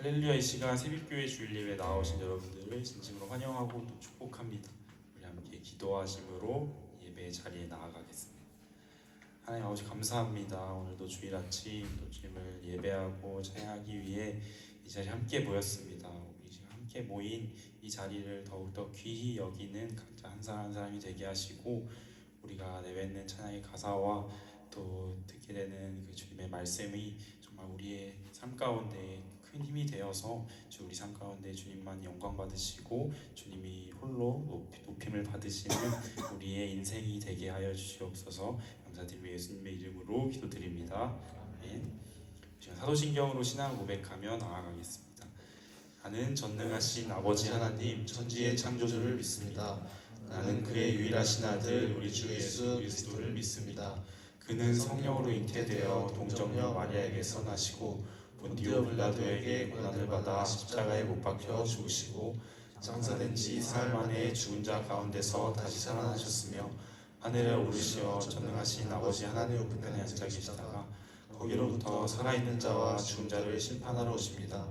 할렐루야. 이 시간 새벽교회 주일 예배 나오신 여러분들을 진심으로 환영하고 또 축복합니다. 우리 함께 기도하심으로 예배 자리에 나아가겠습니다. 하나님 아버지 감사합니다. 오늘도 주일 아침 또 주님을 예배하고 찬양하기 위해 이 자리에 함께 모였습니다. 우리 지금 함께 모인 이 자리를 더욱더 귀히 여기는 각자 한 사람 한 사람이 되게 하시고, 우리가 내뱉는 찬양의 가사와 또 듣게 되는 그 주님의 말씀이 정말 우리의 삶 가운데 큰 힘이 되어서 우리 삶 가운데 주님만 영광 받으시고 주님이 홀로 높임을 받으시는 우리의 인생이 되게 하여 주시옵소서. 감사드리며 예수님의 이름으로 기도드립니다. 아멘. 사도신경으로 신앙 고백하며 나아가겠습니다. 나는 전능하신 아버지 하나님 천지의 창조주를 믿습니다. 나는 그의 유일하신 아들 우리 주 예수 그리스도를 믿습니다. 그는 성령으로 잉태되어 동정녀 마리아에게서 나시고 본디오 빌라도에게 고난을 받아 십자가에 못 박혀 죽으시고 장사된 지 사흘 만에 죽은 자 가운데서 다시 살아나셨으며 하늘에 오르시어 전능하신 아버지 하나님 우편에 앉아 계시다가 거기로부터 살아있는 자와 죽은 자를 심판하러 오십니다.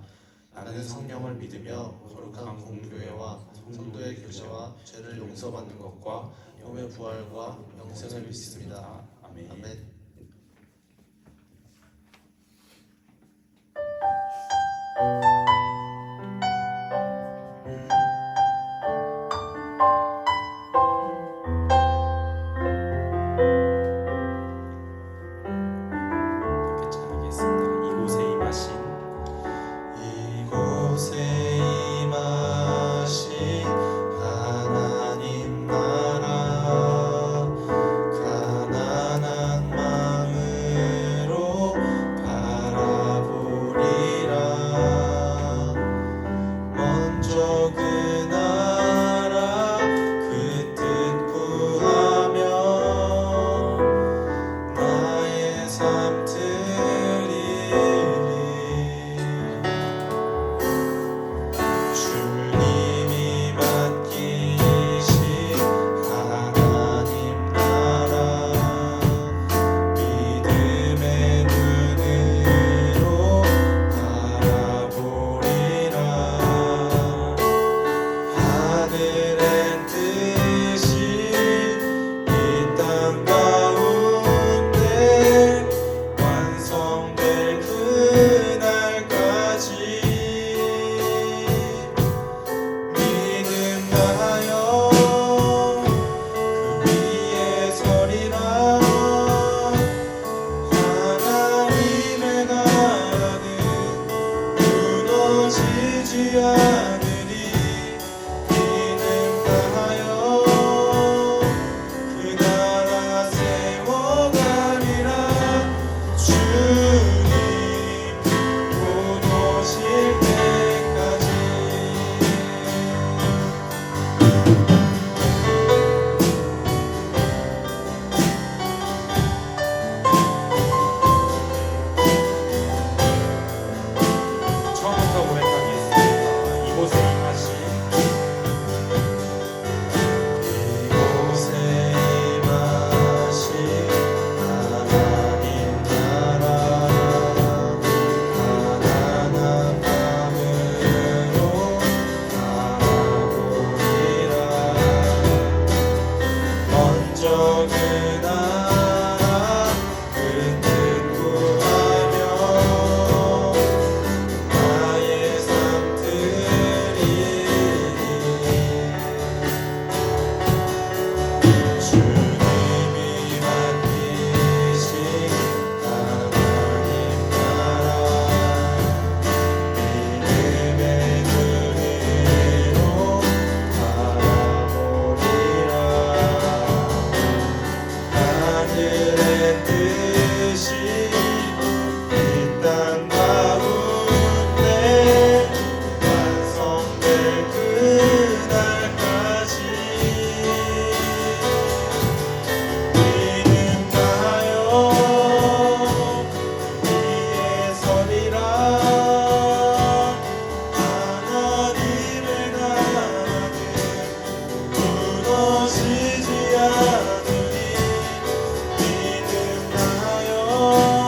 나는 성령을 믿으며 거룩한 공교회와 성도의 교제와 죄를 용서받는 것과 영의 부활과 영생을 믿습니다. 아멘. 무너지지 않으리 믿음하여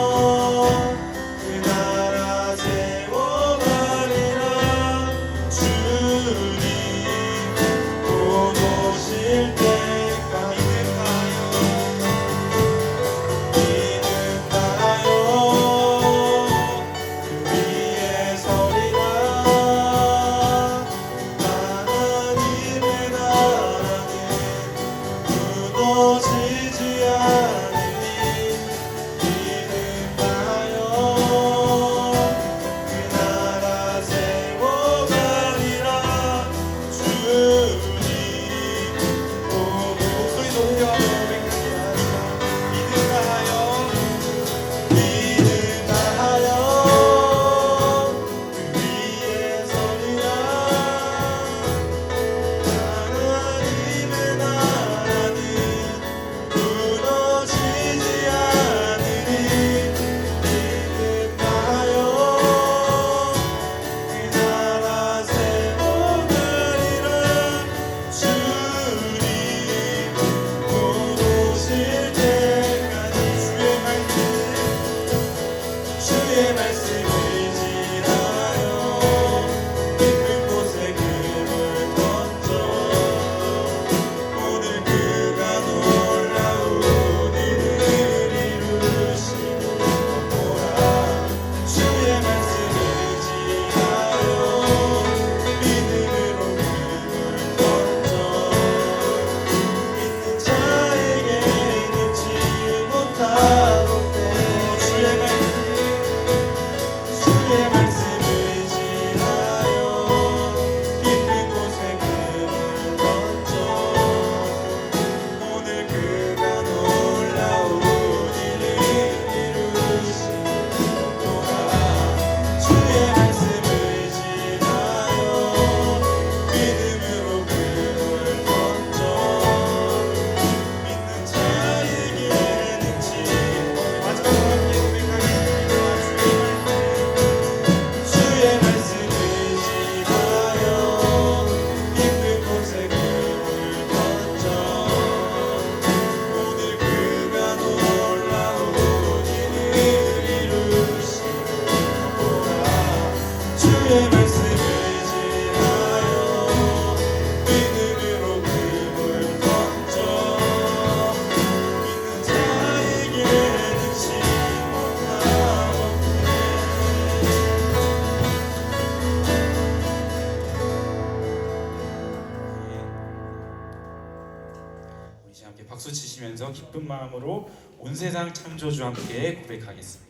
위해서 기쁜 마음으로 온 세상 창조주 함께 고백하겠습니다.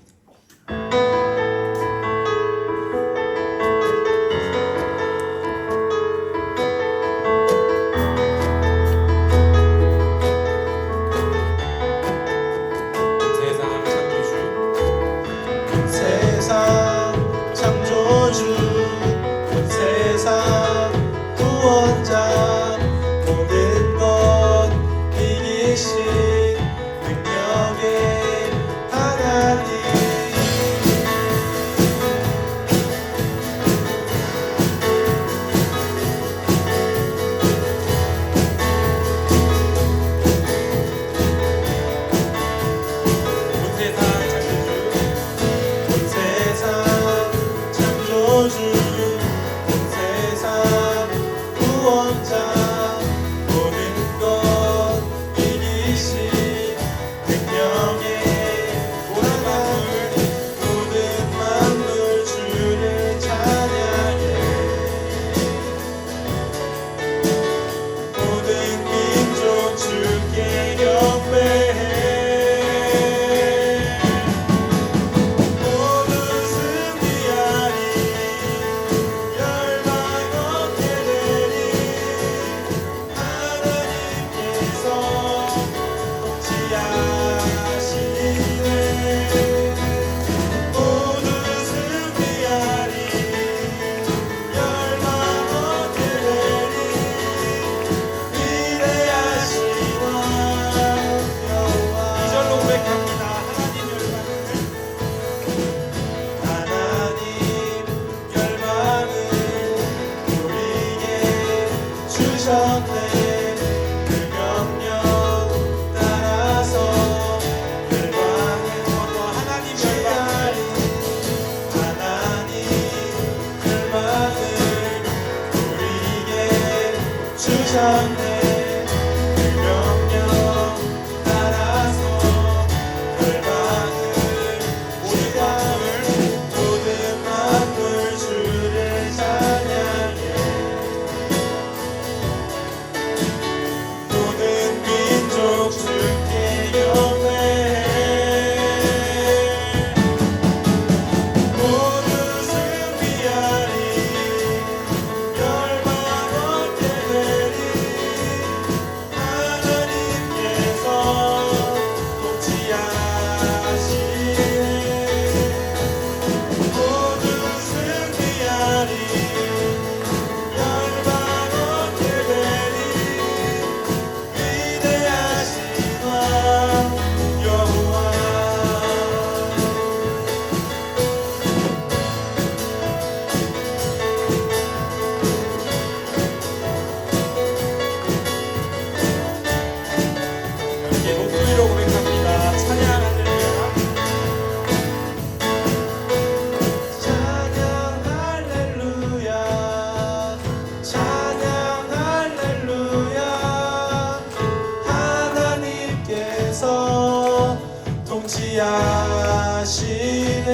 통치하시네.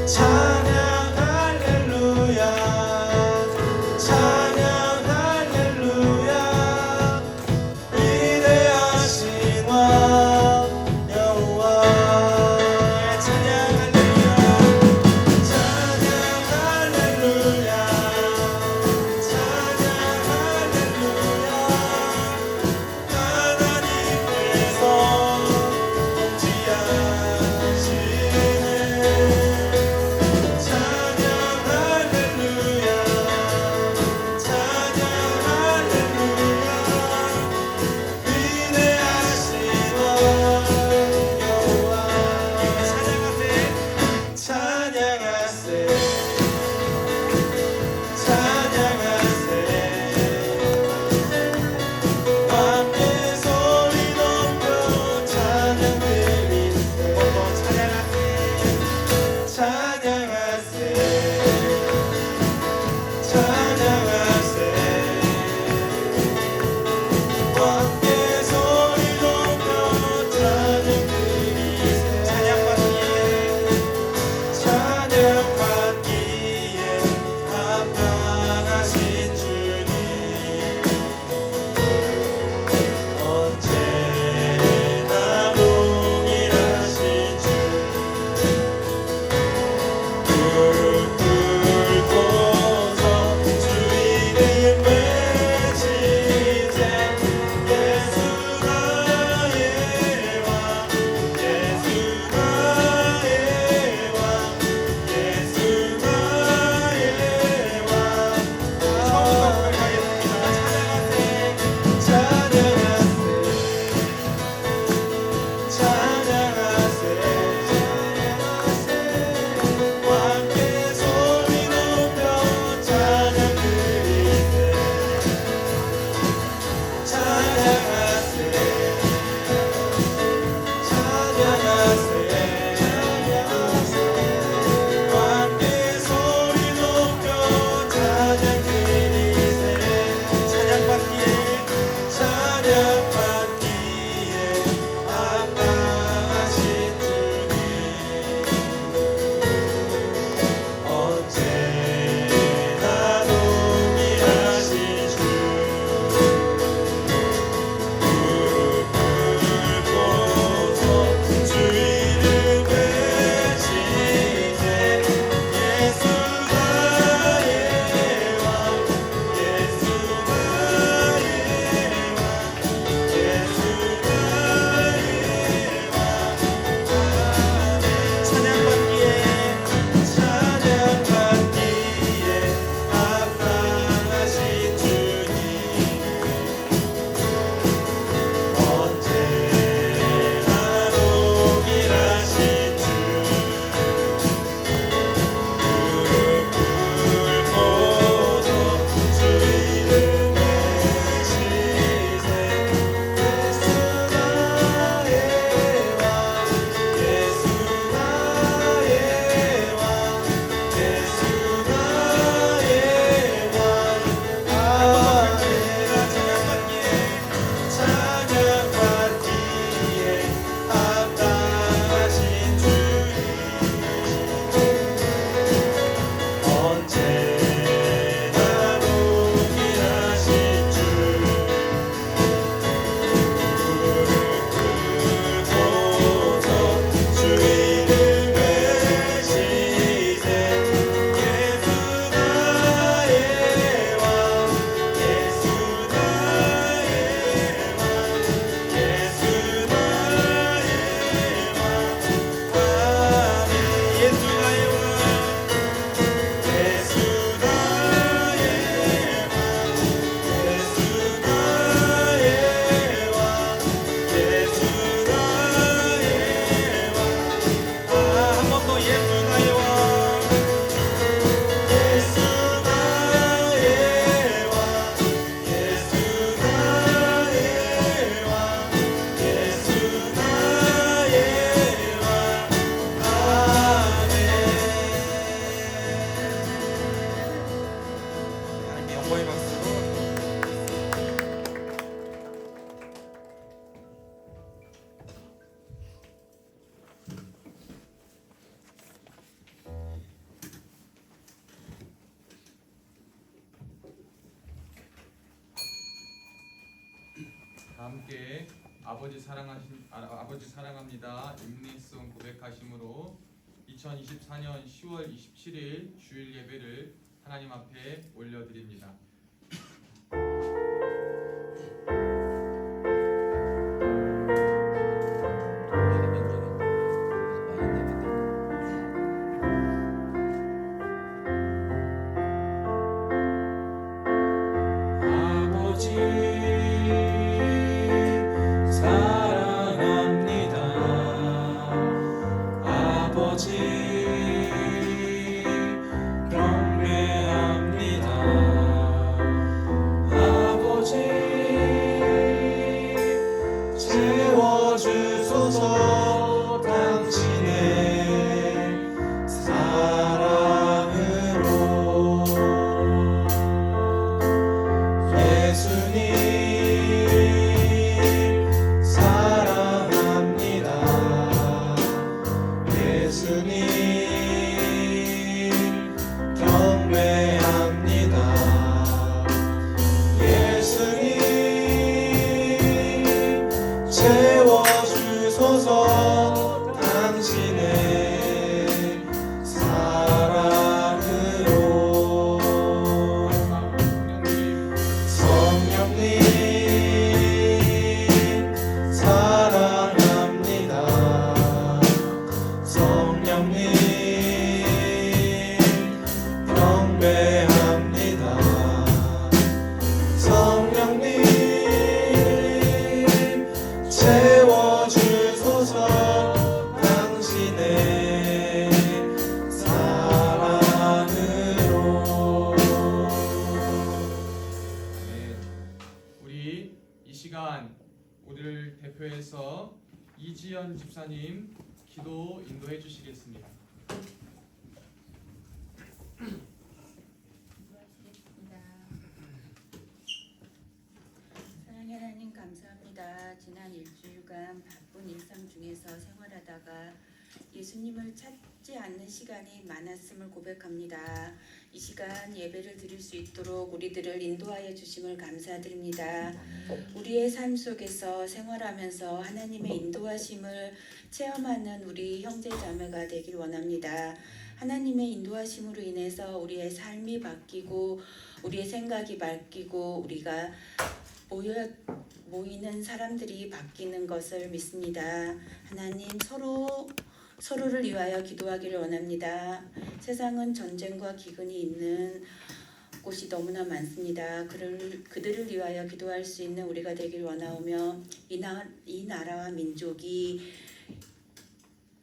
찬양 할렐루야, 찬양 할렐루야. 위대하신 왕 여호와. 찬양 할렐루야, 찬양 할렐루야, 찬양 할렐루야. 하나님께서 함께 아버지 사랑합니다 임리송 고백하심으로 2024년 10월 27일 주일 예배를 하나님 앞에 올려드립니다. 아버지 사랑합니다. 아버지 경배합니다. 아버지 채워주소서 당신의 사랑으로. 예수님 사랑합니다. 예수님 경배합니다. 예수님 채워주소서 당신의 사랑으로. 성령님 사랑합니다. 성령님 경배합니다. 성령님 채워주소서 당신의 사랑으로. 우리 이 시간 우리를 대표해서 이지연 집사님 기도 인도해 주시겠습니다. 기도하시겠습니다. 사랑의 하나님 감사합니다. 지난 일주일간 바쁜 일상 중에서 생활하다가 예수님을 찾지 않는 시간이 많았음을 고백합니다. 이 시간 예배를 드릴 수 있도록 우리들을 인도하여 주심을 감사드립니다. 우리의 삶 속에서 생활하면서 하나님의 인도하심을 체험하는 우리 형제 자매가 되길 원합니다. 하나님의 인도하심으로 인해서 우리의 삶이 바뀌고 우리의 생각이 바뀌고 우리가 모이는 사람들이 바뀌는 것을 믿습니다. 하나님 서로를 위하여 기도하기를 원합니다. 세상은 전쟁과 기근이 있는 곳이 너무나 많습니다. 그들을 위하여 기도할 수 있는 우리가 되길 원하오며 이 나라와 민족이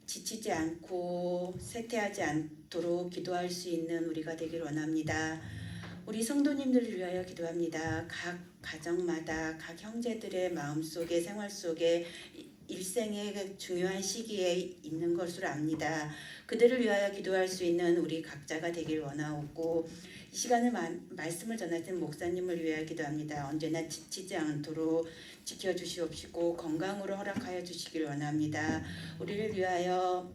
지치지 않고 쇠퇴하지 않도록 기도할 수 있는 우리가 되길 원합니다. 우리 성도님들을 위하여 기도합니다. 각 가정마다 각 형제들의 마음속에 생활 속에 일생의 중요한 시기에 있는 것으로 압니다. 그들을 위하여 기도할 수 있는 우리 각자가 되길 원하옵고 이 시간을 말씀을 전하신 목사님을 위하여 기도합니다. 언제나 지치지 않도록 지켜주시옵시고 건강으로 허락하여 주시길 원합니다. 우리를 위하여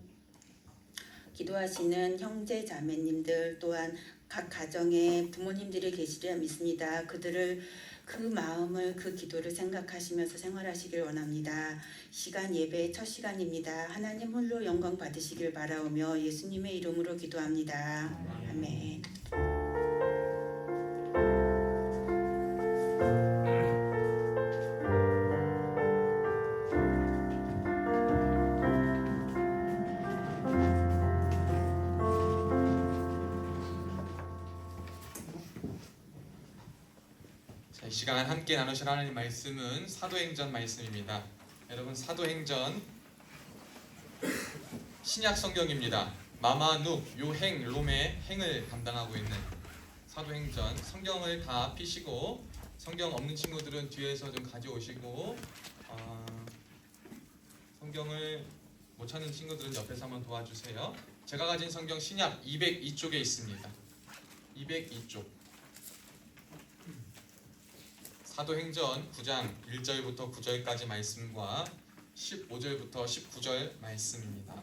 기도하시는 형제 자매님들 또한 각 가정에 부모님들이 계시리라 믿습니다. 그들을 그 마음을 그 기도를 생각하시면서 생활하시길 원합니다. 시간 예배의 첫 시간입니다. 하나님 홀로 영광 받으시길 바라오며 예수님의 이름으로 기도합니다. 아멘. 이 시간 함께 나누실 하나님 말씀은 사도행전 말씀입니다. 여러분 사도행전 신약 성경입니다. 마마누 요행 롬의 행을 담당하고 있는 사도행전 성경을 다 피시고 성경 없는 친구들은 뒤에서 좀 가져오시고 성경을 못 찾는 친구들은 옆에서 한번 도와주세요. 제가 가진 성경 신약 202쪽에 있습니다. 202쪽 사도행전 9장 1절부터 9절까지 말씀과 15절부터 19절 말씀입니다.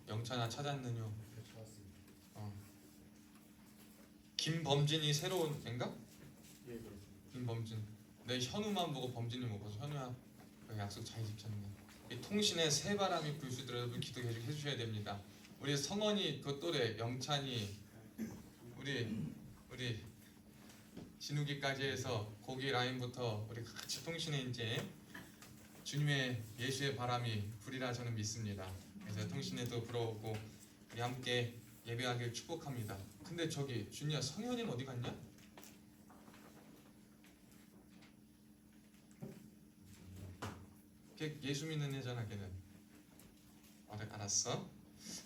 영찬아 찾았느뇨? 김범진이 새로운 애인가? 김범진. 내 현우만 보고 범진이 못 봐서 현우야 약속 잘 지켰네. 이 통신에 새바람이 불수더라도 기도 계속 해주셔야 됩니다. 우리 성원이 그 또래 영찬이 우리 진욱이까지 해서 고기 라인부터 우리 같이 통신에 이제 주님의 예수의 바람이 불이라 저는 믿습니다. 그래서 통신에도 불어오고 우리 함께 예배하길 축복합니다. 근데 저기 준이야 성현이는 어디 갔냐? 걔 예수 믿는 애잖아 걔는. 알았어.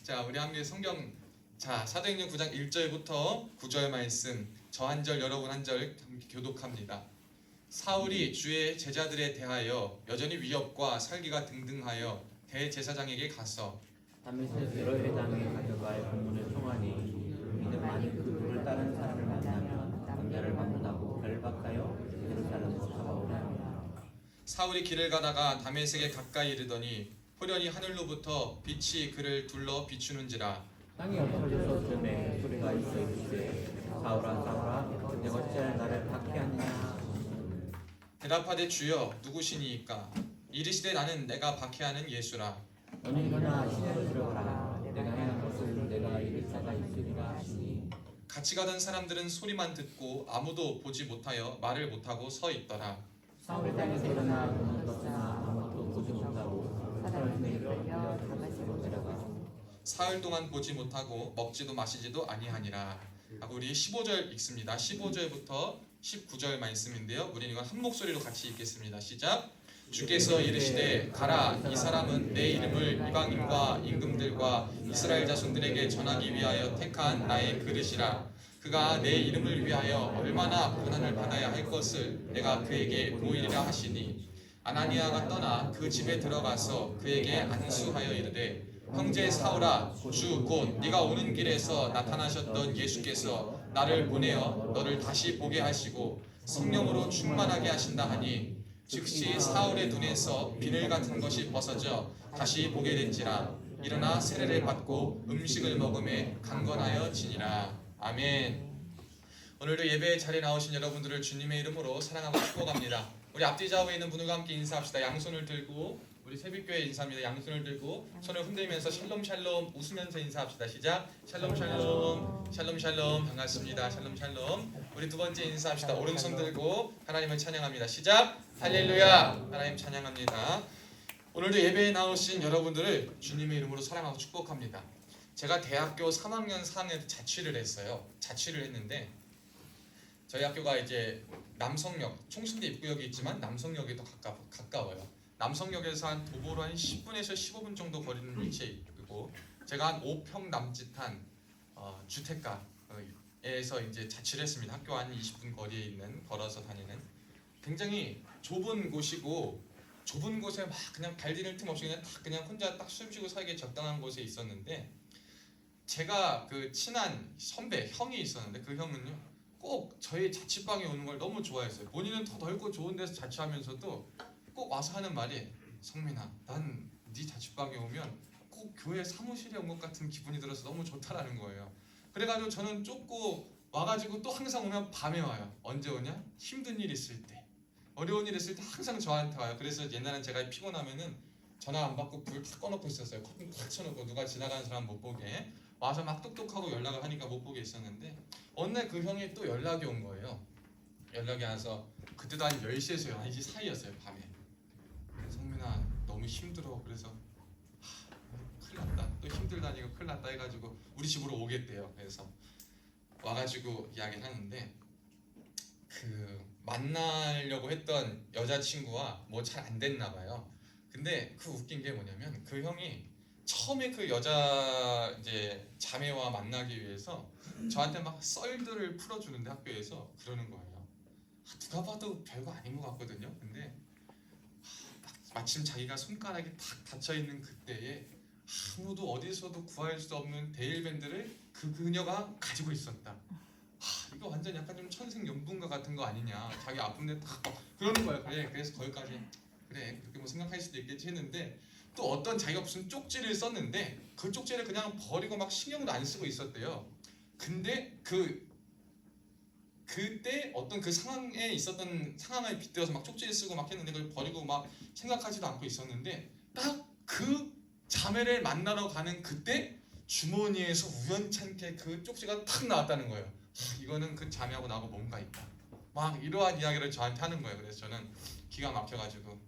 자 우리 함께 성경 자 사도행전 9장 1절부터 9절 말씀 저 한 절 여러분 한 절 교독합니다. 사울이 주의 제자들에 대하여 여전히 위협과 살기가 등등하여 대제사장에게 가서 다메섹 여러 회당에 가져갈 공문을 청하니 믿음 많은 그들을 따르는 사람을 만나면 남자를 방문하고 결박하여 예루살렘으로 잡아오라. 사울이 길을 가다가 다메섹에 가까이 이르더니 호련히 하늘로부터 빛이 그를 둘러 비추는지라. 땅이 엎어졌음에 소리가 있어 이르되 사울아 사울아 내가 어찌하여 나를 박해하느냐. 대답하되 주여 누구시니이까? 이르시되 나는 내가 박해하는 예수라. 너는 일어나 시내로 들어가라. 내가 행한 것을 내가 이룰 자가 있으리라 하시니 같이 가던 사람들은 소리만 듣고 아무도 보지 못하여 말을 못하고 서 있더라. 사울의 땅에서 일어나 눈을 떴으나 아무도 보지 못하고 사람들이 끌려 다메섹으로 데려가 사흘 동안 보지 못하고 먹지도 마시지도 아니하니라. 하고 우리 15절 읽습니다. 15절부터 19절 말씀인데요. 우리는 이건 한 목소리로 같이 읽겠습니다. 시작. 주께서 이르시되 가라 이 사람은 내 이름을 이방인과 임금들과 이스라엘 자손들에게 전하기 위하여 택한 나의 그릇이라. 그가 내 이름을 위하여 얼마나 고난을 받아야 할 것을 내가 그에게 보이리라 하시니 아나니아가 떠나 그 집에 들어가서 그에게 안수하여 이르되 형제 사울아 주 곧 네가 오는 길에서 나타나셨던 예수께서 나를 보내어 너를 다시 보게 하시고 성령으로 충만하게 하신다 하니 즉시 사울의 눈에서 비늘 같은 것이 벗어져 다시 보게 된지라. 일어나 세례를 받고 음식을 먹음에 강건하여 지니라. 아멘. 오늘도 예배의 자리에 나오신 여러분들을 주님의 이름으로 사랑하고 축복합니다. 우리 앞뒤 좌우에 있는 분들과 함께 인사합시다. 양손을 들고 우리 새벽교회 인사합니다. 양손을 들고 손을 흔들면서 샬롬 샬롬 웃으면서 인사합시다. 시작. 샬롬 샬롬 샬롬 샬롬 반갑습니다. 샬롬 샬롬. 우리 두 번째 인사합시다. 오른손 들고 하나님을 찬양합니다. 시작. 할렐루야. 하나님 찬양합니다. 오늘도 예배에 나오신 여러분들을 주님의 이름으로 사랑하고 축복합니다. 제가 대학교 3학년 4학년 때 자취를 했어요. 자취를 했는데 저희 학교가 이제 남성역, 총신대 입구역이 있지만 남성역이 더 가까워요. 남성역에서 한 도보로 한 10분에서 15분 정도 거리는 위치에 있고 제가 한 5평 남짓한 주택가에서 이제 자취를 했습니다. 학교 한 20분 거리에 있는 걸어서 다니는 굉장히 좁은 곳이고 좁은 곳에 막 그냥 발 디딜 틈 없이 그냥 딱 그냥 혼자 딱 숨쉬고 살기에 적당한 곳에 있었는데 제가 그 친한 선배 형이 있었는데 그 형은요 꼭 저희 자취방에 오는 걸 너무 좋아했어요. 본인은 더 넓고 좋은 데서 자취하면서도 꼭 와서 하는 말이 성민아 난 네 자취방에 오면 꼭 교회 사무실에 온 것 같은 기분이 들어서 너무 좋다라는 거예요. 그래가지고 저는 쫓고 와가지고 또 항상 오면 밤에 와요. 언제 오냐? 힘든 일 있을 때 어려운 일 있을 때 항상 저한테 와요. 그래서 옛날엔 제가 피곤하면은 전화 안 받고 불 다 꺼놓고 있었어요. 커튼 탁 쳐놓고 누가 지나가는 사람 못 보게 와서 막 똑똑하고 연락을 하니까 못 보게 있었는데 어느 날 그 형이 또 연락이 온 거예요. 연락이 와서 그때도 한 10시에서 11시 사이였어요. 밤에. 성민아 너무 힘들어. 그래서 큰일 났다. 또 힘들다니까 큰일 났다 해가지고 우리 집으로 오겠대요. 그래서 와가지고 이야기를 하는데 그 만나려고 했던 여자친구와 뭐 잘 안 됐나 봐요. 근데 그 웃긴 게 뭐냐면 그 형이 처음에 그 여자 이제 자매와 만나기 위해서 저한테 막 썰들을 풀어주는데 학교에서 그러는 거예요. 누가 봐도 별거 아닌 것 같거든요. 근데 마침 자기가 손가락이 탁 닫혀 있는 그때에 아무도 어디서도 구할 수 없는 데일밴드를 그 그녀가 가지고 있었다. 이거 완전 약간 좀 천생연분과 같은 거 아니냐. 자기 아픈데 딱 그러는 거예요. 그래. 그래서 거기까지 그래 그렇게 뭐 생각할 수도 있겠지 했는데 또 어떤 자기가 무슨 쪽지를 썼는데 그 쪽지를 그냥 버리고 막 신경도 안 쓰고 있었대요. 근데 그 그때 어떤 그 상황에 있었던 상황을 빗대어서 막 쪽지를 쓰고 막 했는데 그걸 버리고 막 생각하지도 않고 있었는데 딱 그 자매를 만나러 가는 그때 주머니에서 우연찮게 그 쪽지가 탁 나왔다는 거예요. 이거는 그 자매하고 나하고 뭔가 있다. 막 이러한 이야기를 저한테 하는 거예요. 그래서 저는 기가 막혀가지고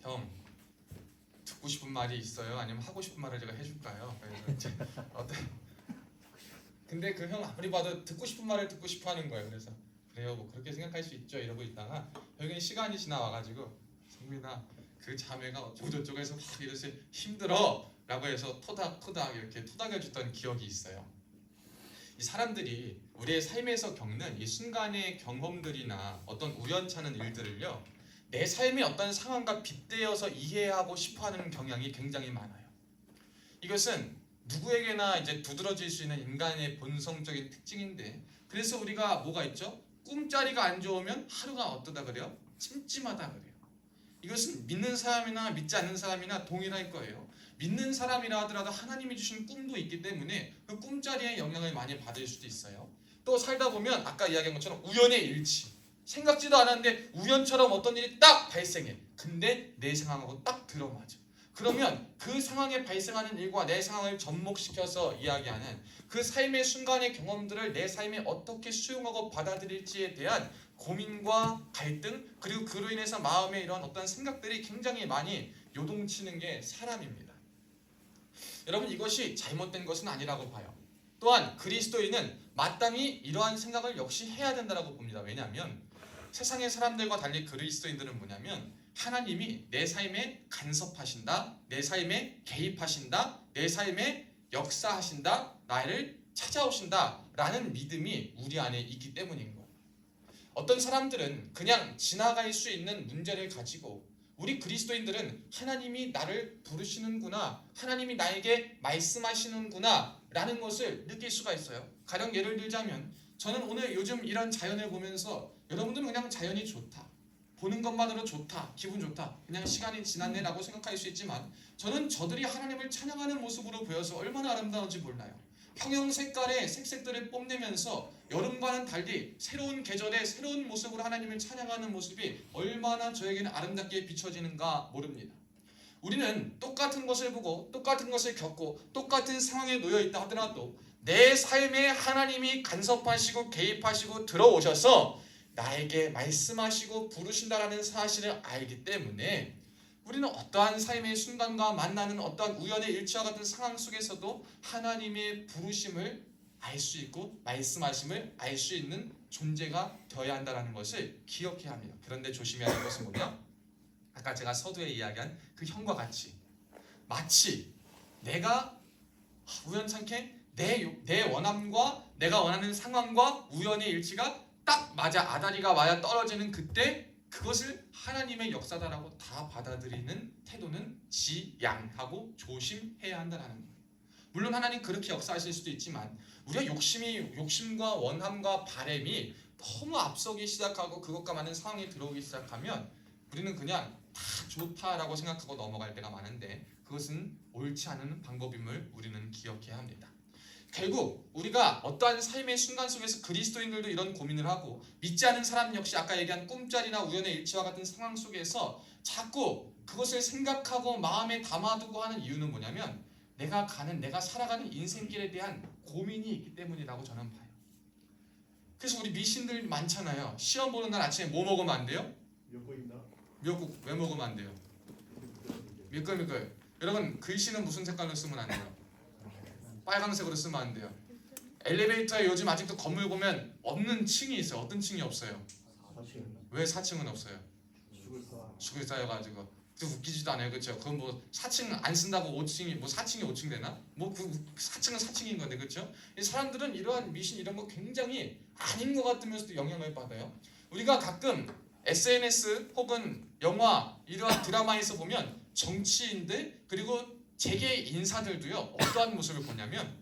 형 듣고 싶은 말이 있어요? 아니면 하고 싶은 말을 제가 해줄까요? 그래서 이제 근데 그 형 아무리 봐도 듣고 싶은 말을 듣고 싶어 하는 거예요. 그래서 그래요, 뭐 그렇게 생각할 수 있죠 이러고 있다가 결국엔 시간이 지나와가지고 성민아 그 자매가 어쩌고저쩌고 해서 막 이러시 힘들어 라고 해서 토닥토닥 이렇게 토닥여줬던 기억이 있어요. 이 사람들이 우리의 삶에서 겪는 이 순간의 경험들이나 어떤 우연찮은 일들을요 내 삶의 어떤 상황과 빗대어서 이해하고 싶어하는 경향이 굉장히 많아요. 이것은 누구에게나 이제 두드러질 수 있는 인간의 본성적인 특징인데 그래서 우리가 뭐가 있죠? 꿈자리가 안 좋으면 하루가 어떠다 그래요? 찜찜하다 그래요. 이것은 믿는 사람이나 믿지 않는 사람이나 동일할 거예요. 믿는 사람이라 하더라도 하나님이 주신 꿈도 있기 때문에 그 꿈자리의 영향을 많이 받을 수도 있어요. 또 살다 보면 아까 이야기한 것처럼 우연의 일치, 생각지도 않았는데 우연처럼 어떤 일이 딱 발생해. 근데 내 상황하고 딱 들어맞아. 그러면 그 상황에 발생하는 일과 내 상황을 접목시켜서 이야기하는 그 삶의 순간의 경험들을 내 삶에 어떻게 수용하고 받아들일지에 대한 고민과 갈등, 그리고 그로 인해서 마음에 이런 어떤 생각들이 굉장히 많이 요동치는 게 사람입니다. 여러분 이것이 잘못된 것은 아니라고 봐요. 또한 그리스도인은 마땅히 이러한 생각을 역시 해야 된다고 봅니다. 왜냐하면 세상의 사람들과 달리 그리스도인들은 뭐냐면 하나님이 내 삶에 간섭하신다, 내 삶에 개입하신다, 내 삶에 역사하신다, 나를 찾아오신다 라는 믿음이 우리 안에 있기 때문인 거예요. 어떤 사람들은 그냥 지나갈 수 있는 문제를 가지고 우리 그리스도인들은 하나님이 나를 부르시는구나, 하나님이 나에게 말씀하시는구나 라는 것을 느낄 수가 있어요. 가령 예를 들자면 저는 오늘 요즘 이런 자연을 보면서 여러분들은 그냥 자연이 좋다, 보는 것만으로 좋다, 기분 좋다, 그냥 시간이 지났네 라고 생각할 수 있지만 저는 저들이 하나님을 찬양하는 모습으로 보여서 얼마나 아름다운지 몰라요. 형형 색깔의 색색들을 뽐내면서 여름과는 달리 새로운 계절의 새로운 모습으로 하나님을 찬양하는 모습이 얼마나 저에게는 아름답게 비춰지는가 모릅니다. 우리는 똑같은 것을 보고 똑같은 것을 겪고 똑같은 상황에 놓여 있다 하더라도 내 삶에 하나님이 간섭하시고 개입하시고 들어오셔서 나에게 말씀하시고 부르신다라는 사실을 알기 때문에 우리는 어떠한 삶의 순간과 만나는 어떠한 우연의 일치와 같은 상황 속에서도 하나님의 부르심을 알 수 있고 말씀하심을 알 수 있는 존재가 되어야 한다는 것을 기억해야 합니다. 그런데 조심해야 할 것은 뭐냐? 아까 제가 서두에 이야기한 그 형과 같이 마치 내가 우연찮게 내 원함과 내가 원하는 상황과 우연의 일치가 딱 맞아 아다리가 맞아 떨어지는 그때 그것을 하나님의 역사다라고 다 받아들이는 태도는 지양하고 조심해야 한다는 거예요. 물론 하나님 그렇게 역사하실 수도 있지만 우리가 욕심과 원함과 바램이 너무 앞서기 시작하고 그것과 많은 상황이 들어오기 시작하면 우리는 그냥 다 좋다라고 생각하고 넘어갈 때가 많은데 그것은 옳지 않은 방법임을 우리는 기억해야 합니다. 결국 우리가 어떠한 삶의 순간 속에서 그리스도인들도 이런 고민을 하고 믿지 않은 사람 역시 아까 얘기한 꿈자리나 우연의 일치와 같은 상황 속에서 자꾸 그것을 생각하고 마음에 담아두고 하는 이유는 뭐냐면 내가 살아가는 인생길에 대한 고민이 있기 때문이라고 저는 봐요. 그래서 우리 미신들 많잖아요. 시험 보는 날 아침에 뭐 먹으면 안 돼요? 미역국 왜 먹으면 안 돼요? 밀끌밀끌. 여러분 글씨는 무슨 색깔로 쓰면 안 돼요? 빨강색으로 쓰면 안 돼요. 엘리베이터에 요즘 아직도 건물 보면 없는 층이 있어요. 어떤 층이 없어요? 4층. 왜 4층은 없어요? 죽을 쌓여가지고 그 웃기지도 않아요, 그렇죠? 그건 뭐 4층 안 쓴다고 5층이 뭐 4층이 5층 되나? 뭐 그 4층은 4층인 건데, 그렇죠? 이 사람들은 이러한 미신 이런 거 굉장히 아닌 것 같으면서도 영향을 받아요. 우리가 가끔 SNS 혹은 영화 이러한 드라마에서 보면 정치인들 그리고 재계 인사들도요 어떠한 모습을 보냐면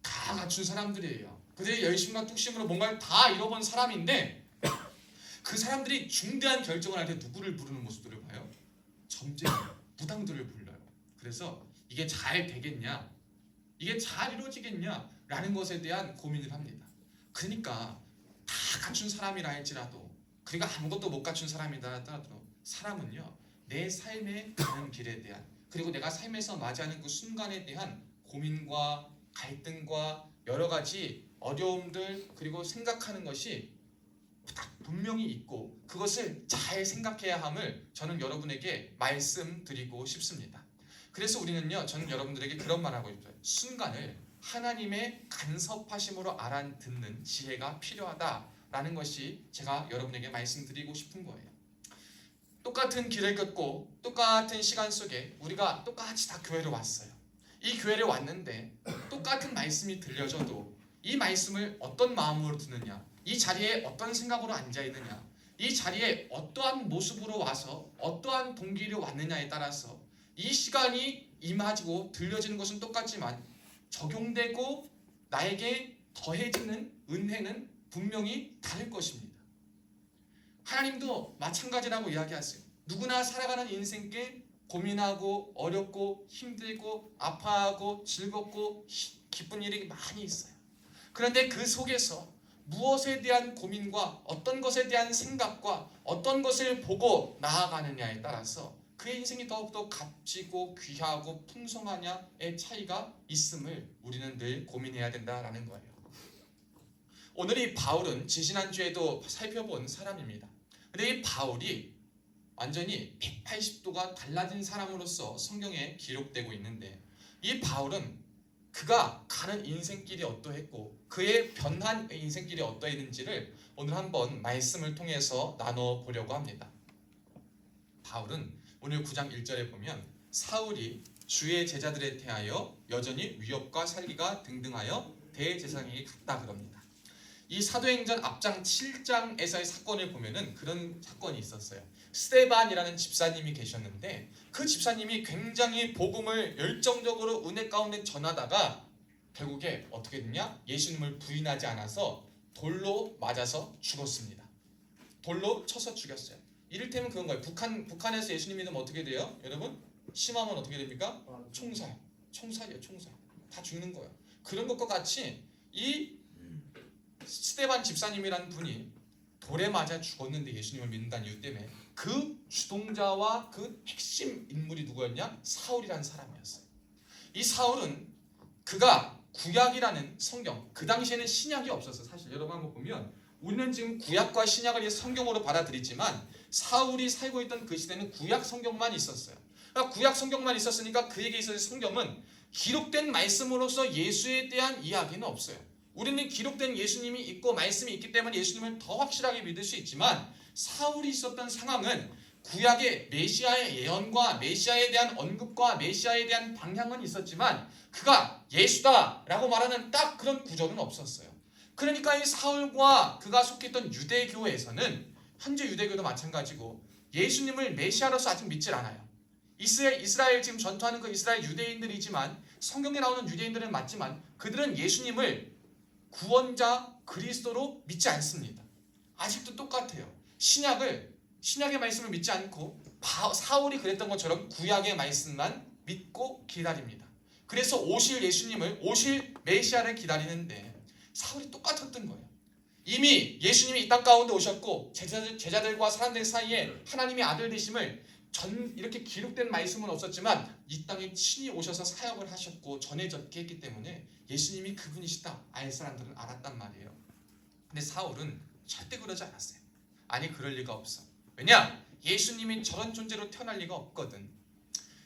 다 갖춘 사람들이에요. 그들의 열심과 뚝심으로 뭔가를 다 잃어본 사람인데 그 사람들이 중대한 결정을 할 때 누구를 부르는 모습들을 봐요? 점쟁이, 무당들을 불러요. 그래서 이게 잘 되겠냐, 이게 잘 이루어지겠냐 라는 것에 대한 고민을 합니다. 그러니까 다 갖춘 사람이라 할지라도 그리고 아무것도 못 갖춘 사람이라 하더라도 사람은요 내 삶에 가는 길에 대한 그리고 내가 삶에서 맞이하는 그 순간에 대한 고민과 갈등과 여러 가지 어려움들 그리고 생각하는 것이 딱 분명히 있고 그것을 잘 생각해야 함을 저는 여러분에게 말씀드리고 싶습니다. 그래서 우리는요 저는 여러분들에게 그런 말하고 있어요. 순간을 하나님의 간섭하심으로 알아듣는 지혜가 필요하다라는 것이 제가 여러분에게 말씀드리고 싶은 거예요. 똑같은 길을 걷고 똑같은 시간 속에 우리가 똑같이 다 교회로 왔어요. 이 교회를 왔는데 똑같은 말씀이 들려져도 이 말씀을 어떤 마음으로 듣느냐, 이 자리에 어떤 생각으로 앉아있느냐, 이 자리에 어떠한 모습으로 와서 어떠한 동기로 왔느냐에 따라서 이 시간이 임하고 들려지는 것은 똑같지만 적용되고 나에게 더해지는 은혜는 분명히 다를 것입니다. 하나님도 마찬가지라고 이야기하세요. 누구나 살아가는 인생께 고민하고 어렵고 힘들고 아파하고 즐겁고 기쁜 일이 많이 있어요. 그런데 그 속에서 무엇에 대한 고민과 어떤 것에 대한 생각과 어떤 것을 보고 나아가느냐에 따라서 그의 인생이 더욱더 값지고 귀하고 풍성하냐의 차이가 있음을 우리는 늘 고민해야 된다라는 거예요. 오늘 이 바울은 지지난주에도 살펴본 사람입니다. 근데 이 바울이 완전히 180도가 달라진 사람으로서 성경에 기록되고 있는데 이 바울은 그가 가는 인생길이 어떠했고 그의 변한 인생길이 어떠했는지를 오늘 한번 말씀을 통해서 나눠보려고 합니다. 바울은 오늘 9장 1절에 보면 사울이 주의 제자들에 대하여 여전히 위협과 살기가 등등하여 대제사장에게 갔다 그럽니다. 이 사도행전 앞장 7장에서의 사건을 보면은 그런 사건이 있었어요. 스데반이라는 집사님이 계셨는데 그 집사님이 굉장히 복음을 열정적으로 은혜 가운데 전하다가 결국에 어떻게 됐냐? 예수님을 부인하지 않아서 돌로 맞아서 죽었습니다. 돌로 쳐서 죽였어요. 이를테면 그런 거예요. 북한에서 예수님 믿으면 어떻게 돼요? 여러분? 심하면 어떻게 됩니까? 총살이에요. 총살. 다 죽는 거예요. 그런 것과 같이 이 스데반 집사님이라는 분이 돌에 맞아 죽었는데 예수님을 믿는다는 이유 때문에 그 주동자와 그 핵심 인물이 누구였냐? 사울이라는 사람이었어요. 이 사울은 그가 구약이라는 성경, 그 당시에는 신약이 없었어요. 사실 여러분 한번 보면 우리는 지금 구약과 신약을 성경으로 받아들이지만 사울이 살고 있던 그 시대는 구약 성경만 있었어요. 그러니까 구약 성경만 있었으니까 그에게 있어서 성경은 기록된 말씀으로서 예수에 대한 이야기는 없어요. 우리는 기록된 예수님이 있고 말씀이 있기 때문에 예수님을 더 확실하게 믿을 수 있지만 사울이 있었던 상황은 구약의 메시아의 예언과 메시아에 대한 언급과 메시아에 대한 방향은 있었지만 그가 예수다라고 말하는 딱 그런 구조는 없었어요. 그러니까 이 사울과 그가 속했던 유대교에서는 현재 유대교도 마찬가지고 예수님을 메시아로서 아직 믿질 않아요. 이스라엘 지금 전투하는 그 이스라엘 유대인들이지만 성경에 나오는 유대인들은 맞지만 그들은 예수님을 구원자 그리스도로 믿지 않습니다. 아직도 똑같아요. 신약의 말씀을 믿지 않고 사울이 그랬던 것처럼 구약의 말씀만 믿고 기다립니다. 그래서 오실 예수님을 오실 메시아를 기다리는데 사울이 똑같았던 거예요. 이미 예수님이 이 땅 가운데 오셨고 제자들과 사람들 사이에 하나님의 아들 되심을 이렇게 기록된 말씀은 없었지만 이 땅에 친히 오셔서 사역을 하셨고 전해졌게 했기 때문에 예수님이 그분이시다 알 사람들은 알았단 말이에요. 근데 사울은 절대 그러지 않았어요. 아니 그럴 리가 없어. 왜냐? 예수님이 저런 존재로 태어날 리가 없거든.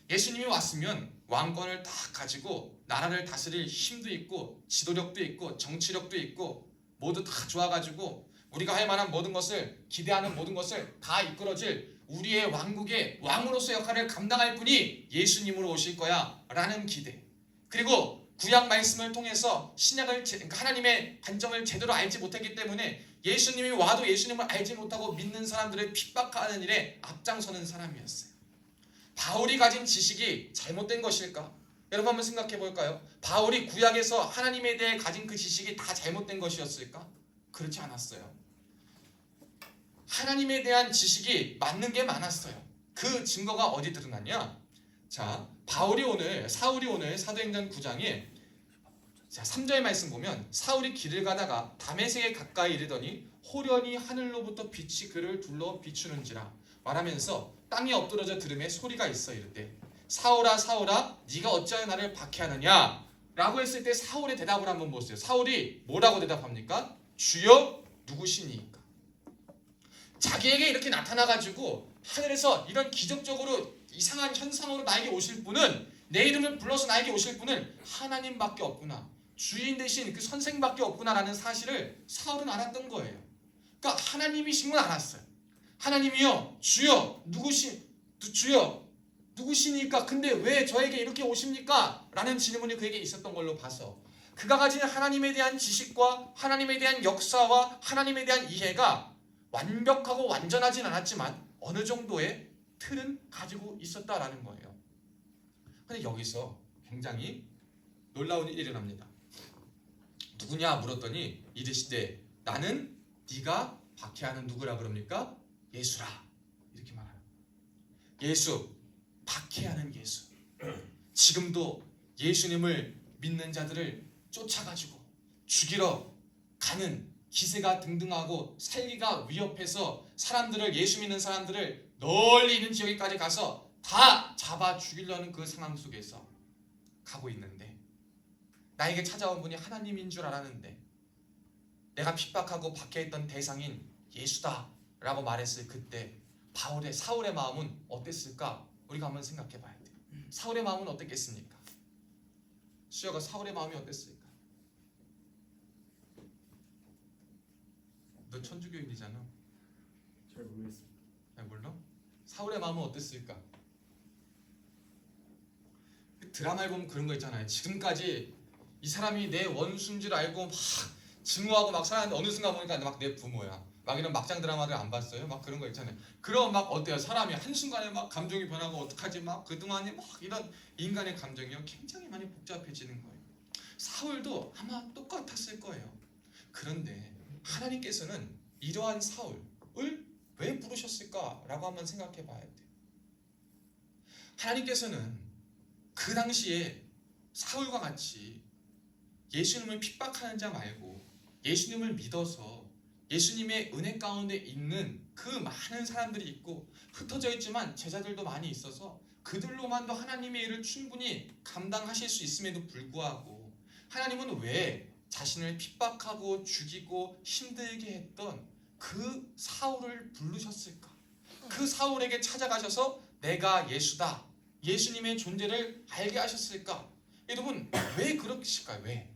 예수님이 왔으면 왕권을 다 가지고 나라를 다스릴 힘도 있고 지도력도 있고 정치력도 있고 모두 다 좋아가지고 우리가 할 만한 모든 것을 기대하는 모든 것을 다 이끌어질 우리의 왕국의 왕으로서 역할을 감당할 분이 예수님으로 오실 거야 라는 기대, 그리고 구약 말씀을 통해서 신약을 하나님의 관점을 제대로 알지 못했기 때문에 예수님이 와도 예수님을 알지 못하고 믿는 사람들을 핍박하는 일에 앞장서는 사람이었어요. 바울이 가진 지식이 잘못된 것일까? 여러분 한번 생각해 볼까요? 바울이 구약에서 하나님에 대해 가진 그 지식이 다 잘못된 것이었을까? 그렇지 않았어요. 하나님에 대한 지식이 맞는 게 많았어요. 그 증거가 어디 드러났냐? 자, 사울이 오늘 사도행전 9장에 자, 3절 말씀 보면 사울이 길을 가다가 다메섹에 가까이 이르더니 호련히 하늘로부터 빛이 그를 둘러 비추는지라 말하면서 땅에 엎드러져 들음에 소리가 있어 이르되 사울아 사울아 네가 어찌하여 나를 박해하느냐 라고 했을 때 사울의 대답을 한번 보세요. 사울이 뭐라고 대답합니까? 주여 누구시니까. 자기에게 이렇게 나타나가지고 하늘에서 이런 기적적으로 이상한 현상으로 나에게 오실 분은, 내 이름을 불러서 나에게 오실 분은 하나님밖에 없구나, 주인 대신 그 선생밖에 없구나라는 사실을 사울은 알았던 거예요. 그러니까 하나님이신 건 알았어요. 하나님이요 주여 누구시니까 근데 왜 저에게 이렇게 오십니까? 라는 질문이 그에게 있었던 걸로 봐서 그가 가진 하나님에 대한 지식과 하나님에 대한 역사와 하나님에 대한 이해가 완벽하고 완전하진 않았지만 어느 정도의 틀은 가지고 있었다라는 거예요. 근데 여기서 굉장히 놀라운 일이 일어납니다. 누구냐 물었더니 이르시되 나는 네가 박해하는 누구라 그럽니까? 예수라 이렇게 말해요. 예수, 박해하는 예수. 지금도 예수님을 믿는 자들을 쫓아가지고 죽이러 가는 기세가 등등하고 살기가 위협해서 사람들을, 예수 믿는 사람들을 널리 있는 지역에까지 가서 다 잡아 죽이려는 그 상황 속에서 가고 있는데, 나에게 찾아온 분이 하나님인 줄 알았는데 내가 핍박하고 박해했던 대상인 예수다 라고 말했을 그때 사울의 마음은 어땠을까? 우리가 한번 생각해 봐야 돼요. 사울의 마음은 어땠겠습니까? 수여가 사울의 마음이 어땠을까? 너 천주교인이잖아. 잘 모르겠습니다. 잘 몰라? 사울의 마음은 어땠을까? 드라마에 보면 그런 거 있잖아요. 지금까지 이 사람이 내 원수인 줄 알고 막 증오하고 막 살았는데 어느 순간 보니까 막 내 부모야. 막 이런 막장 드라마들 안 봤어요? 막 그런 거 있잖아요. 그럼 막 어때요? 사람이 한순간에 막 감정이 변하고 어떡하지? 막 그동안에 막 이런 인간의 감정이요 굉장히 많이 복잡해지는 거예요. 사울도 아마 똑같았을 거예요. 그런데 하나님께서는 이러한 사울을 왜 부르셨을까라고 한번 생각해 봐야 돼요. 하나님께서는 그 당시에 사울과 같이 예수님을 핍박하는 자 말고 예수님을 믿어서 예수님의 은혜 가운데 있는 그 많은 사람들이 있고 흩어져 있지만 제자들도 많이 있어서 그들로만도 하나님의 일을 충분히 감당하실 수 있음에도 불구하고 하나님은 왜 자신을 핍박하고 죽이고 힘들게 했던 그 사울을 부르셨을까? 그 사울에게 찾아가셔서 내가 예수다, 예수님의 존재를 알게 하셨을까? 여러분 왜 그러실까요? 왜?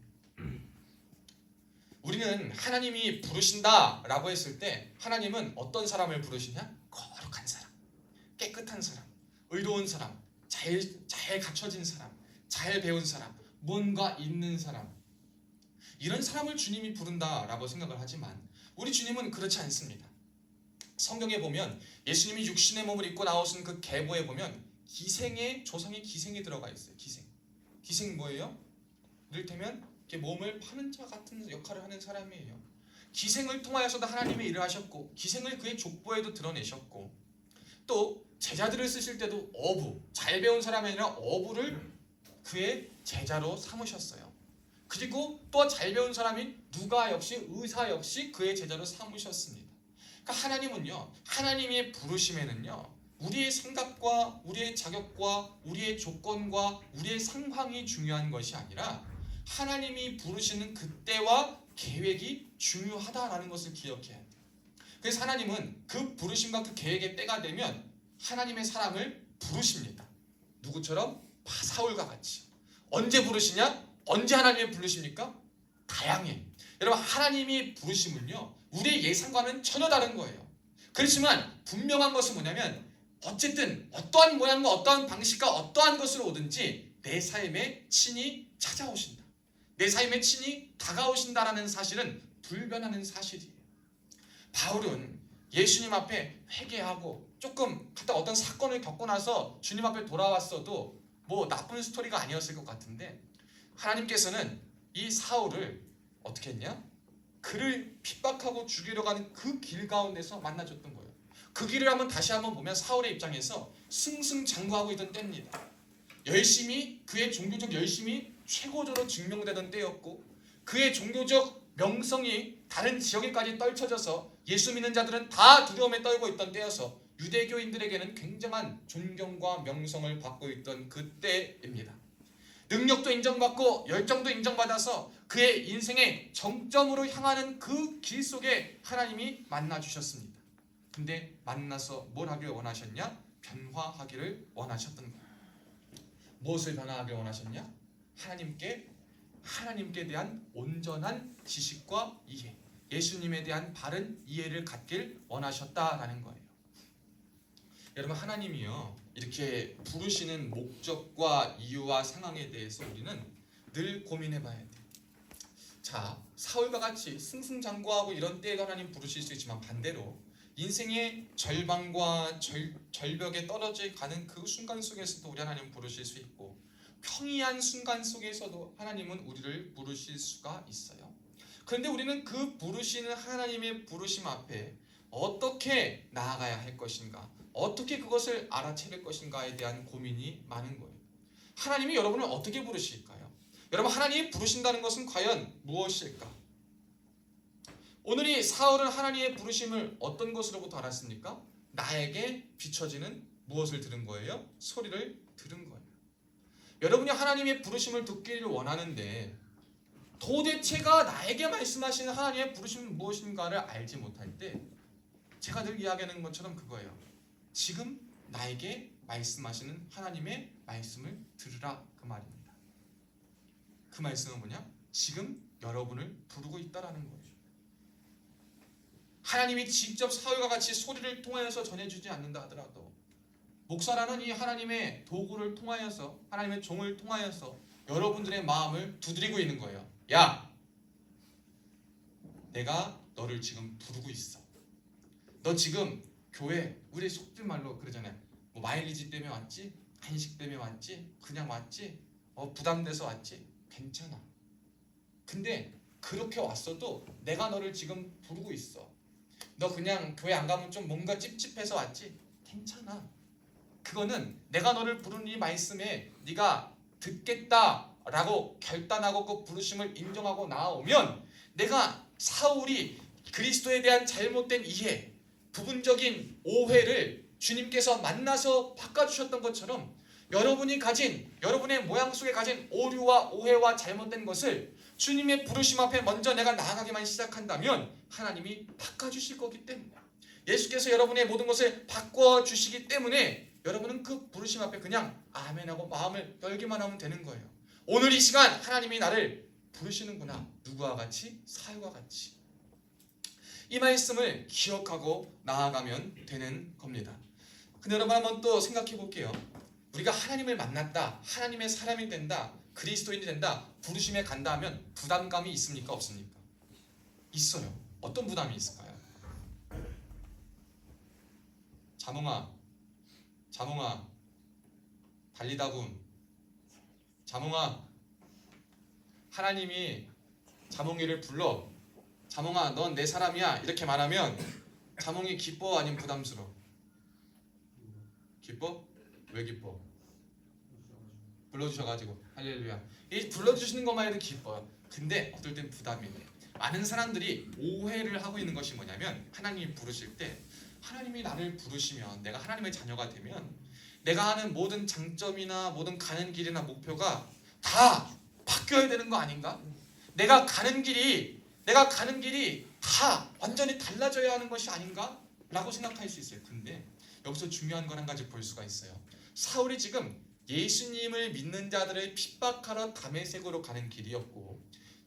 우리는 하나님이 부르신다라고 했을 때 하나님은 어떤 사람을 부르시냐? 거룩한 사람, 깨끗한 사람, 의로운 사람, 잘 갖춰진 사람, 잘 배운 사람, 뭔가 있는 사람, 이런 사람을 주님이 부른다라고 생각을 하지만 우리 주님은 그렇지 않습니다. 성경에 보면 예수님이 육신의 몸을 입고 나오신 그 계보에 보면 기생의 조상의 기생이 들어가 있어요. 기생 뭐예요? 이를테면 이렇게 몸을 파는 자 같은 역할을 하는 사람이에요. 기생을 통하여서도 하나님의 일을 하셨고 기생을 그의 족보에도 드러내셨고 또 제자들을 쓰실 때도 어부, 잘 배운 사람이 아니라 어부를 그의 제자로 삼으셨어요. 그리고 또 잘 배운 사람인 누가 역시, 의사 역시 그의 제자로 삼으셨습니다. 그러니까 하나님은요, 하나님의 부르심에는요 우리의 생각과 우리의 자격과 우리의 조건과 우리의 상황이 중요한 것이 아니라 하나님이 부르시는 그때와 계획이 중요하다라는 것을 기억해야 돼요. 그래서 하나님은 그 부르심과 그 계획의 때가 되면 하나님의 사람을 부르십니다. 누구처럼? 사울과 같이. 언제 부르시냐? 언제 하나님이 부르십니까? 다양해. 여러분 하나님이 부르심은요 우리의 예상과는 전혀 다른 거예요. 그렇지만 분명한 것은 뭐냐면 어쨌든 어떠한 모양과 어떠한 방식과 어떠한 것으로 오든지 내 삶에 친히 찾아오신다. 내 삶에 친히 다가오신다라는 사실은 불변하는 사실이에요. 바울은 예수님 앞에 회개하고 조금 갔다 어떤 사건을 겪고 나서 주님 앞에 돌아왔어도 뭐 나쁜 스토리가 아니었을 것 같은데 하나님께서는 이 사울을 어떻게 했냐? 그를 핍박하고 죽이려 가는 그 길 가운데서 만나줬던 거예요. 그 길을 다시 한번 보면 사울의 입장에서 승승장구하고 있던 때입니다. 열심히 그의 종교적 열심이 최고조로 증명되던 때였고 그의 종교적 명성이 다른 지역에까지 떨쳐져서 예수 믿는 자들은 다 두려움에 떨고 있던 때여서 유대교인들에게는 굉장한 존경과 명성을 받고 있던 그때입니다. 능력도 인정받고 열정도 인정받아서 그의 인생의 정점으로 향하는 그 길 속에 하나님이 만나주셨습니다. 근데 만나서 뭘 하길 원하셨냐? 변화하기를 원하셨던 거예요. 무엇을 변화하길 원하셨냐? 하나님께 대한 온전한 지식과 이해, 예수님에 대한 바른 이해를 갖길 원하셨다라는 거예요. 여러분, 하나님이요 이렇게 부르시는 목적과 이유와 상황에 대해서 우리는 늘 고민해봐야 돼요. 자, 사울과 같이 승승장구하고 이런 때에 하나님 부르실 수 있지만 반대로 인생의 절반과 절벽에 떨어져 가는 그 순간 속에서도 우리 하나님 부르실 수 있고 평이한 순간 속에서도 하나님은 우리를 부르실 수가 있어요. 그런데 우리는 그 부르시는 하나님의 부르심 앞에 어떻게 나아가야 할 것인가, 어떻게 그것을 알아차릴 것인가에 대한 고민이 많은 거예요. 하나님이 여러분을 어떻게 부르실까요? 여러분, 하나님이 부르신다는 것은 과연 무엇일까? 오늘 이 사울은 하나님의 부르심을 어떤 것으로부터 알았습니까? 나에게 비춰지는 무엇을 들은 거예요? 소리를 들은 거예요. 여러분이 하나님의 부르심을 듣기를 원하는데 도대체가 나에게 말씀하시는 하나님의 부르심은 무엇인가를 알지 못할 때 제가 늘 이야기하는 것처럼 그거예요. 지금 나에게 말씀하시는 하나님의 말씀을 들으라, 그 말입니다. 그 말씀은 뭐냐? 지금 여러분을 부르고 있다라는 거예요. 하나님이 직접 사울과 같이 소리를 통하여서 전해주지 않는다 하더라도 목사라는 이 하나님의 도구를 통하여서, 하나님의 종을 통하여서 여러분들의 마음을 두드리고 있는 거예요. 야, 내가 너를 지금 부르고 있어. 너 지금 교회, 우리 속된 말로 그러잖아요. 뭐 마일리지 때문에 왔지? 간식 때문에 왔지? 그냥 왔지? 부담돼서 왔지? 괜찮아. 근데 그렇게 왔어도 내가 너를 지금 부르고 있어. 너 그냥 교회 안 가면 좀 뭔가 찝찝해서 왔지? 괜찮아. 그거는 내가 너를 부르는 이 말씀에 네가 듣겠다라고 결단하고 그 부르심을 인정하고 나오면 내가 사울이 그리스도에 대한 잘못된 이해, 부분적인 오해를 주님께서 만나서 바꿔주셨던 것처럼 여러분이 가진, 여러분의 모양 속에 가진 오류와 오해와 잘못된 것을 주님의 부르심 앞에 먼저 내가 나아가기만 시작한다면 하나님이 바꿔주실 거기 때문에, 예수께서 여러분의 모든 것을 바꿔주시기 때문에 여러분은 그 부르심 앞에 그냥 아멘하고 마음을 열기만 하면 되는 거예요. 오늘 이 시간 하나님이 나를 부르시는구나. 누구와 같이? 사울과 같이. 이 말씀을 기억하고 나아가면 되는 겁니다. 근데 여러분 한번 또 생각해 볼게요. 우리가 하나님을 만났다, 하나님의 사람이 된다, 그리스도인이 된다, 부르심에 간다 하면 부담감이 있습니까? 없습니까? 있어요. 어떤 부담이 있을까요? 자몽아 달리다군. 자몽아, 하나님이 자몽이를 불러. 자몽아, 넌 내 사람이야. 이렇게 말하면 자몽이 기뻐, 아니면 부담스러워? 기뻐? 왜 기뻐? 불러주셔가지고 할렐루야. 이 불러주시는 것만 해도 기뻐요. 근데 어떨 땐 부담이 돼요. 많은 사람들이 오해를 하고 있는 것이 뭐냐면, 하나님이 부르실 때 하나님이 나를 부르시면, 내가 하나님의 자녀가 되면 내가 하는 모든 장점이나 모든 가는 길이나 목표가 다 바뀌어야 되는 거 아닌가? 내가 가는 길이 다 완전히 달라져야 하는 것이 아닌가? 라고 생각할 수 있어요. 근데 여기서 중요한 건 한 가지 볼 수가 있어요. 사울이 지금 예수님을 믿는 자들을 핍박하러 다메섹으로 가는 길이었고,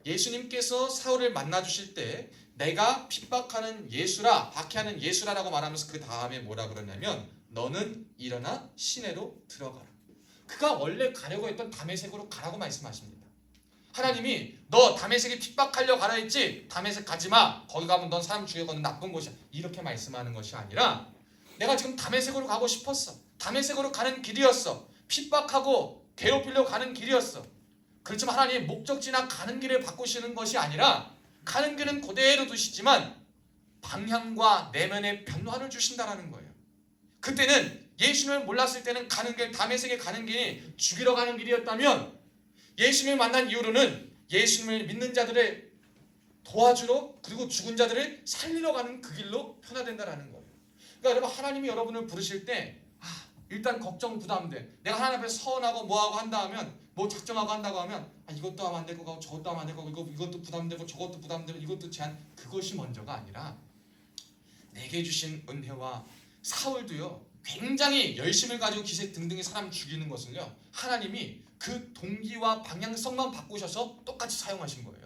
예수님께서 사울을 만나주실 때 내가 핍박하는 예수라, 박해하는 예수라라고 말하면서 그 다음에 뭐라 그러냐면, 너는 일어나 시내로 들어가라. 그가 원래 가려고 했던 다메섹으로 가라고 말씀하십니다. 하나님이 너 다메섹에 핍박하려고 가라 했지? 다메섹 가지마. 거기 가면 넌 사람 죽이거든, 나쁜 곳이야. 이렇게 말씀하는 것이 아니라, 내가 지금 다메섹으로 가고 싶었어. 다메섹으로 가는 길이었어. 핍박하고 괴롭히려고 가는 길이었어. 그렇지만 하나님의 목적지나 가는 길을 바꾸시는 것이 아니라, 가는 길은 그대로 두시지만 방향과 내면의 변화를 주신다는 거예요. 그때는 예수님을 몰랐을 때는 가는 길, 다메섹에 가는 길이 죽이러 가는 길이었다면, 예수님을 만난 이후로는 예수님을 믿는 자들을 도와주러 그리고 죽은 자들을 살리러 가는 그 길로 변화된다라는 거예요. 그러니까 여러분 하나님이 여러분을 부르실 때 일단 걱정 부담돼. 내가 하나님 앞에 서운하고 뭐하고 한다 하면 뭐 작정하고 한다고 하면 이것도 하면 안 될 거고 저것도 하면 안 될 거고 이것도 부담되고 저것도 부담되고 이것도 제한 그것이 먼저가 아니라 내게 주신 은혜와 사울도요 굉장히 열심을 가지고 기세 등등의 사람 죽이는 것을요 하나님이 그 동기와 방향성만 바꾸셔서 똑같이 사용하신 거예요.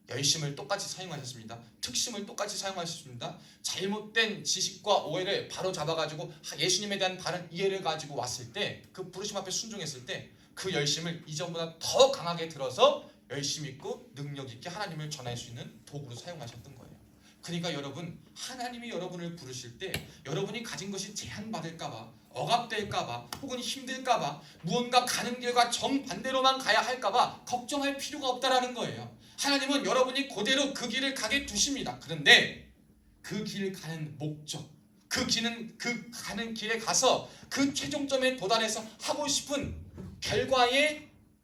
열심을 똑같이 사용하셨습니다. 특심을 똑같이 사용하셨습니다. 잘못된 지식과 오해를 바로 잡아가지고 예수님에 대한 바른 이해를 가지고 왔을 때 그 부르심 앞에 순종했을 때 그 열심을 이전보다 더 강하게 들어서 열심 있고 능력 있게 하나님을 전할 수 있는 도구로 사용하셨던 거예요. 그러니까 여러분 하나님이 여러분을 부르실 때 여러분이 가진 것이 제한받을까봐 억압될까봐 혹은 힘들까봐 무언가 가는 길과 정반대로만 가야 할까봐 걱정할 필요가 없다라는 거예요. 하나님은 여러분이 그대로 그 길을 가게 두십니다. 그런데 그 길 가는 목적, 그 가는 길에 가서 그 최종점에 도달해서 하고 싶은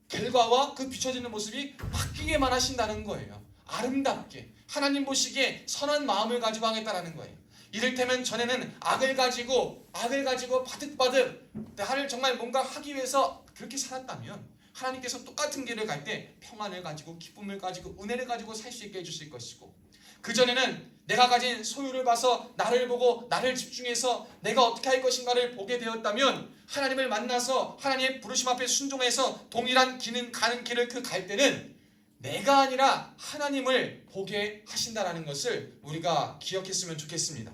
결과와 그 비춰지는 모습이 바뀌게만 하신다는 거예요. 아름답게 하나님 보시기에 선한 마음을 가지고 하겠다라는 거예요. 이를테면 전에는 악을 가지고 바득바득 나를 정말 뭔가 하기 위해서 그렇게 살았다면 하나님께서 똑같은 길을 갈 때 평안을 가지고 기쁨을 가지고 은혜를 가지고 살 수 있게 해주실 것이고, 그전에는 내가 가진 소유를 봐서 나를 보고 나를 집중해서 내가 어떻게 할 것인가를 보게 되었다면 하나님을 만나서 하나님의 부르심 앞에 순종해서 동일한 가는 길을 갈 때는 내가 아니라 하나님을 보게 하신다라는 것을 우리가 기억했으면 좋겠습니다.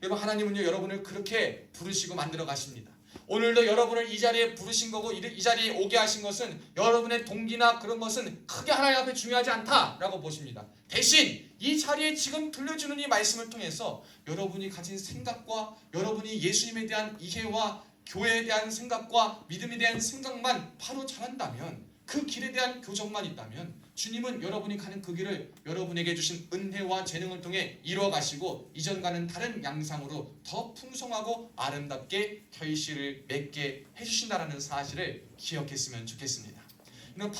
여러분 하나님은요 여러분을 그렇게 부르시고 만들어 가십니다. 오늘도 여러분을 이 자리에 부르신 거고 이 자리에 오게 하신 것은 여러분의 동기나 그런 것은 크게 하나님 앞에 중요하지 않다라고 보십니다. 대신 이 자리에 지금 들려주는 이 말씀을 통해서 여러분이 가진 생각과 여러분이 예수님에 대한 이해와 교회에 대한 생각과 믿음에 대한 생각만 바로 잘한다면, 그 길에 대한 교정만 있다면 주님은 여러분이 가는 그 길을 여러분에게 주신 은혜와 재능을 통해 이루어 가시고 이전과는 다른 양상으로 더 풍성하고 아름답게 결실을 맺게 해주신다는 사실을 기억했으면 좋겠습니다. 그럼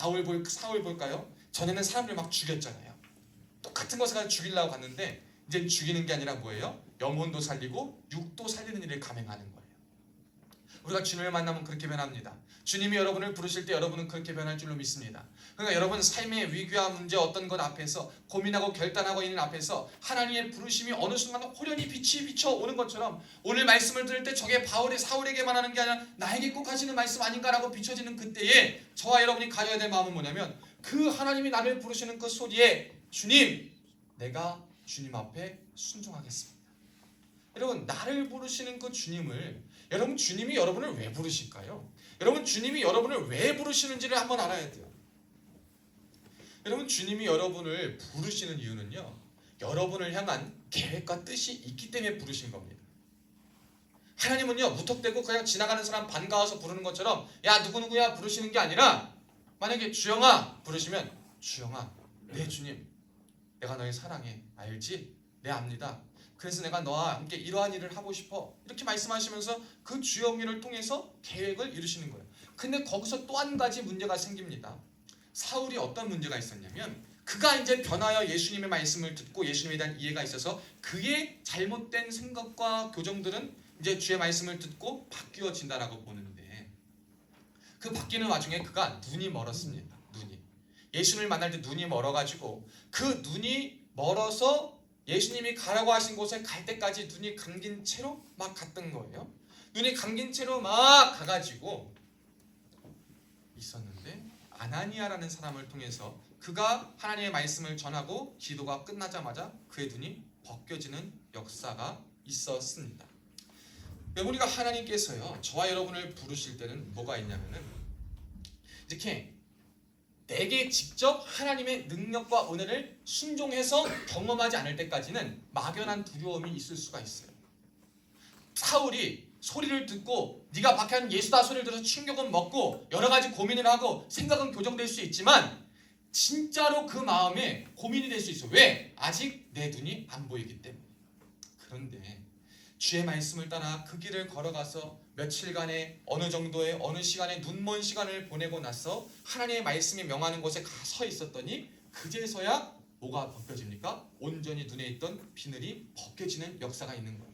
사울 볼까요? 전에는 사람들 막 죽였잖아요. 똑같은 것을 가지고 죽이려고 갔는데 이제 죽이는 게 아니라 뭐예요? 영혼도 살리고 육도 살리는 일을 감행하는 거예요. 우리가 주님을 만나면 그렇게 변합니다. 주님이 여러분을 부르실 때 여러분은 그렇게 변할 줄로 믿습니다. 그러니까 여러분 삶의 위기와 문제 어떤 것 앞에서 고민하고 결단하고 있는 앞에서 하나님의 부르심이 어느 순간 호련히 빛이 비춰오는 것처럼 오늘 말씀을 들을 때 저게 사울에게만 하는 게 아니라 나에게 꼭 하시는 말씀 아닌가라고 비춰지는 그때에 저와 여러분이 가져야 될 마음은 뭐냐면, 그 하나님이 나를 부르시는 그 소리에 주님, 내가 주님 앞에 순종하겠습니다. 여러분 나를 부르시는 그 주님을, 여러분 주님이 여러분을 왜 부르실까요? 여러분 주님이 여러분을 왜 부르시는지를 한번 알아야 돼요. 여러분 주님이 여러분을 부르시는 이유는요, 여러분을 향한 계획과 뜻이 있기 때문에 부르신 겁니다. 하나님은요 무턱대고 그냥 지나가는 사람 반가워서 부르는 것처럼 야 누구누구야 부르시는 게 아니라, 만약에 주영아 부르시면 주영아, 네 주님 내가 너희 사랑해, 알지? 네 압니다. 그래서 내가 너와 함께 이러한 일을 하고 싶어, 이렇게 말씀하시면서 그 주영이를 통해서 계획을 이루시는 거예요. 근데 거기서 또 한 가지 문제가 생깁니다. 사울이 어떤 문제가 있었냐면, 그가 이제 변하여 예수님의 말씀을 듣고 예수님에 대한 이해가 있어서 그의 잘못된 생각과 교정들은 이제 주의 말씀을 듣고 바뀌어진다라고 보는데, 그 바뀌는 와중에 그가 눈이 멀었습니다. 예수님을 만날 때 눈이 멀어가지고 그 눈이 멀어서 예수님이 가라고 하신 곳에 갈 때까지 눈이 감긴 채로 막 갔던 거예요. 눈이 감긴 채로 막 가가지고 있었는데, 아나니아라는 사람을 통해서 그가 하나님의 말씀을 전하고 기도가 끝나자마자 그의 눈이 벗겨지는 역사가 있었습니다. 우리가 하나님께서요 저와 여러분을 부르실 때는 뭐가 있냐면은, 이렇게 내게 직접 하나님의 능력과 은혜를 순종해서 경험하지 않을 때까지는 막연한 두려움이 있을 수가 있어요. 사울이 소리를 듣고 네가 박해하는 예수다 소리를 들어서 충격은 먹고 여러 가지 고민을 하고 생각은 교정될 수 있지만 진짜로 그 마음에 고민이 될 수 있어요. 왜? 아직 내 눈이 안 보이기 때문에. 그런데 주의 말씀을 따라 그 길을 걸어가서 며칠간의 어느 정도의 어느 시간에 눈먼 시간을 보내고 나서 하나님의 말씀이 명하는 곳에 서 있었더니 그제서야 뭐가 벗겨집니까? 온전히 눈에 있던 비늘이 벗겨지는 역사가 있는 거예요.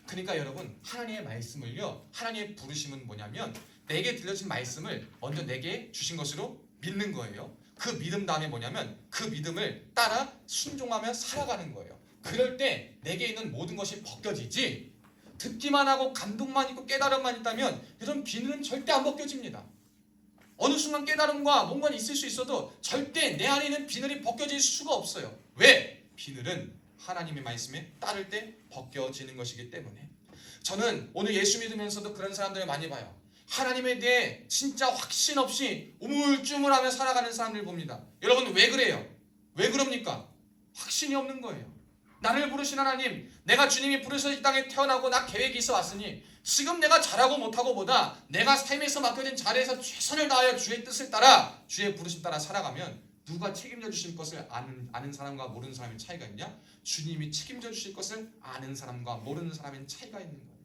그러니까 여러분, 하나님의 말씀을요, 하나님의 부르심은 뭐냐면 내게 들려진 말씀을 먼저 내게 주신 것으로 믿는 거예요. 그 믿음 다음에 뭐냐면 그 믿음을 따라 순종하며 살아가는 거예요. 그럴 때 내게 있는 모든 것이 벗겨지지, 듣기만 하고 감동만 있고 깨달음만 있다면 이런 비늘은 절대 안 벗겨집니다. 어느 순간 깨달음과 뭔가 있을 수 있어도 절대 내 안에 있는 비늘이 벗겨질 수가 없어요. 왜? 비늘은 하나님의 말씀에 따를 때 벗겨지는 것이기 때문에. 저는 오늘 예수 믿으면서도 그런 사람들을 많이 봐요. 하나님에 대해 진짜 확신 없이 우물쭈물하며 살아가는 사람들 봅니다. 여러분, 왜 그래요? 왜 그럽니까? 확신이 없는 거예요. 나를 부르신 하나님, 내가 주님이 부르셔서 이 땅에 태어나고 나 계획이 있어 왔으니 지금 내가 잘하고 못하고 보다 내가 삶에서 맡겨진 자리에서 최선을 다하여 주의 뜻을 따라 주의 부르심 따라 살아가면 누가 책임져 주실 것을 아는 사람과 모르는 사람의 차이가 있냐? 주님이 책임져 주실 것을 아는 사람과 모르는 사람의 차이가 있는 거예요.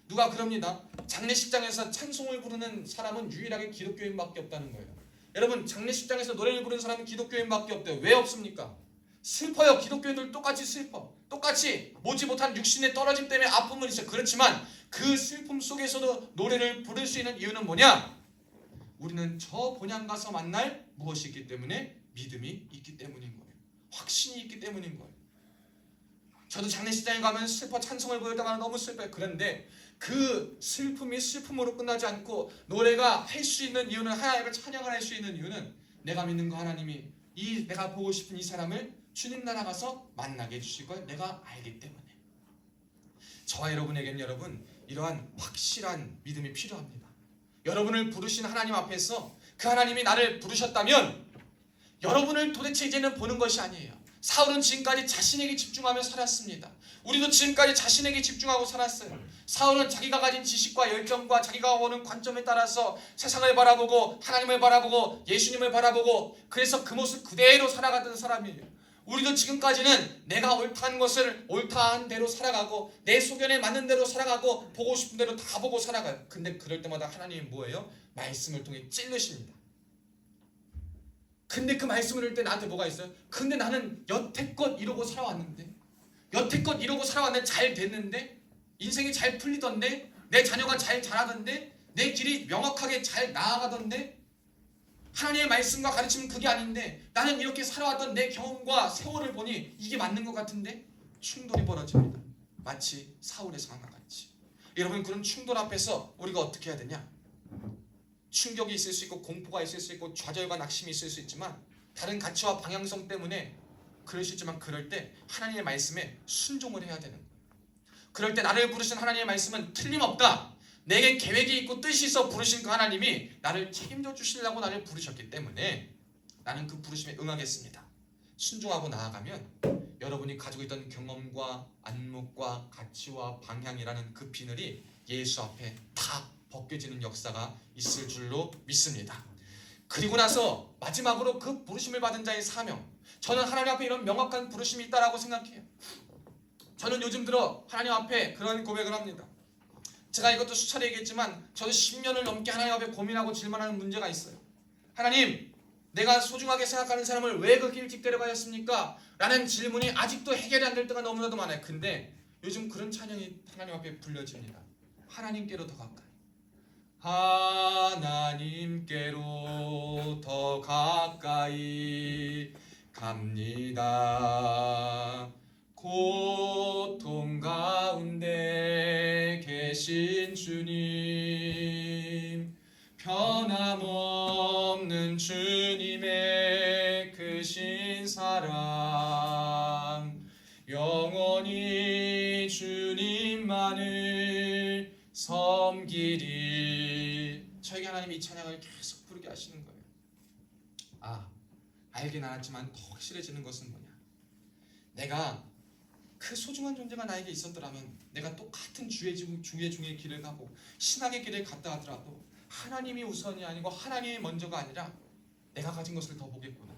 누가 그럽니다. 장례식장에서 찬송을 부르는 사람은 유일하게 기독교인밖에 없다는 거예요. 여러분, 장례식장에서 노래를 부르는 사람은 기독교인밖에 없대요. 왜 없습니까? 슬퍼요. 기독교인들 똑같이 슬퍼. 똑같이 모지 못한 육신의 떨어짐 때문에 아픔은 있어요. 그렇지만 그 슬픔 속에서도 노래를 부를 수 있는 이유는 뭐냐? 우리는 저 본향 가서 만날 무엇이 있기 때문에? 믿음이 있기 때문인 거예요. 확신이 있기 때문인 거예요. 저도 장례식장에 가면 슬퍼 찬송을 부를 때마다 너무 슬퍼요. 그런데 그 슬픔이 슬픔으로 끝나지 않고 노래가 할 수 있는 이유는, 하나님을 찬양을 할 수 있는 이유는 내가 믿는 그 하나님이 내가 보고 싶은 이 사람을 주님 나라 가서 만나게 해주실 걸 내가 알기 때문에. 저와 여러분에게는 여러분, 이러한 확실한 믿음이 필요합니다. 여러분을 부르신 하나님 앞에서 그 하나님이 나를 부르셨다면 여러분을 도대체 이제는 보는 것이 아니에요. 사울은 지금까지 자신에게 집중하며 살았습니다. 우리도 지금까지 자신에게 집중하고 살았어요. 사울은 자기가 가진 지식과 열정과 자기가 보는 관점에 따라서 세상을 바라보고 하나님을 바라보고 예수님을 바라보고 그래서 그 모습 그대로 살아갔던 사람이에요. 우리도 지금까지는 내가 옳다는 것을 옳다한 대로 살아가고 내 소견에 맞는 대로 살아가고 보고 싶은 대로 다 보고 살아가요. 근데 그럴 때마다 하나님이 뭐예요? 말씀을 통해 찔르십니다. 근데 그 말씀을 들을 때 나한테 뭐가 있어요? 근데 나는 여태껏 이러고 살아왔는데, 여태껏 이러고 살아왔는데 잘 됐는데, 인생이 잘 풀리던데, 내 자녀가 잘 자라던데, 내 길이 명확하게 잘 나아가던데, 하나님의 말씀과 가르침은 그게 아닌데 나는 이렇게 살아왔던 내 경험과 세월을 보니 이게 맞는 것 같은데 충돌이 벌어집니다. 마치 사울의 상황과 같이. 여러분, 그런 충돌 앞에서 우리가 어떻게 해야 되냐? 충격이 있을 수 있고 공포가 있을 수 있고 좌절과 낙심이 있을 수 있지만 다른 가치와 방향성 때문에 그럴 수 있지만 그럴 때 하나님의 말씀에 순종을 해야 되는 거예요. 그럴 때 나를 부르신 하나님의 말씀은 틀림없다. 내게 계획이 있고 뜻이 있어 부르신 그 하나님이 나를 책임져 주시려고 나를 부르셨기 때문에 나는 그 부르심에 응하겠습니다. 순종하고 나아가면 여러분이 가지고 있던 경험과 안목과 가치와 방향이라는 그 비늘이 예수 앞에 다 벗겨지는 역사가 있을 줄로 믿습니다. 그리고 나서 마지막으로 그 부르심을 받은 자의 사명. 저는 하나님 앞에 이런 명확한 부르심이 있다라고 생각해요. 저는 요즘 들어 하나님 앞에 그런 고백을 합니다. 제가 이것도 수차례 얘기했지만 저도 10년을 넘게 하나님 앞에 고민하고 질문하는 문제가 있어요. 하나님, 내가 소중하게 생각하는 사람을 왜 그렇게 일찍 데려가셨습니까? 라는 질문이 아직도 해결이 안 될 때가 너무나도 많아요. 근데 요즘 그런 찬양이 하나님 앞에 불려집니다. 하나님께로 더 가까이. 하나님께로 더 가까이 갑니다. 고통 가운데 계신 주님, 변함없는 주님의 크신 사랑, 영원히 주님만을 섬기리. 저에게 하나님이 이 찬양을 계속 부르게 하시는 거예요. 알긴 알았지만 더 확실해지는 것은 뭐냐? 내가 그 소중한 존재가 나에게 있었더라면 내가 똑같은 주의 중의 길을 가고 신앙의 길을 갔다 하더라도 하나님이 우선이 아니고 하나님이 먼저가 아니라 내가 가진 것을 더 보겠구나.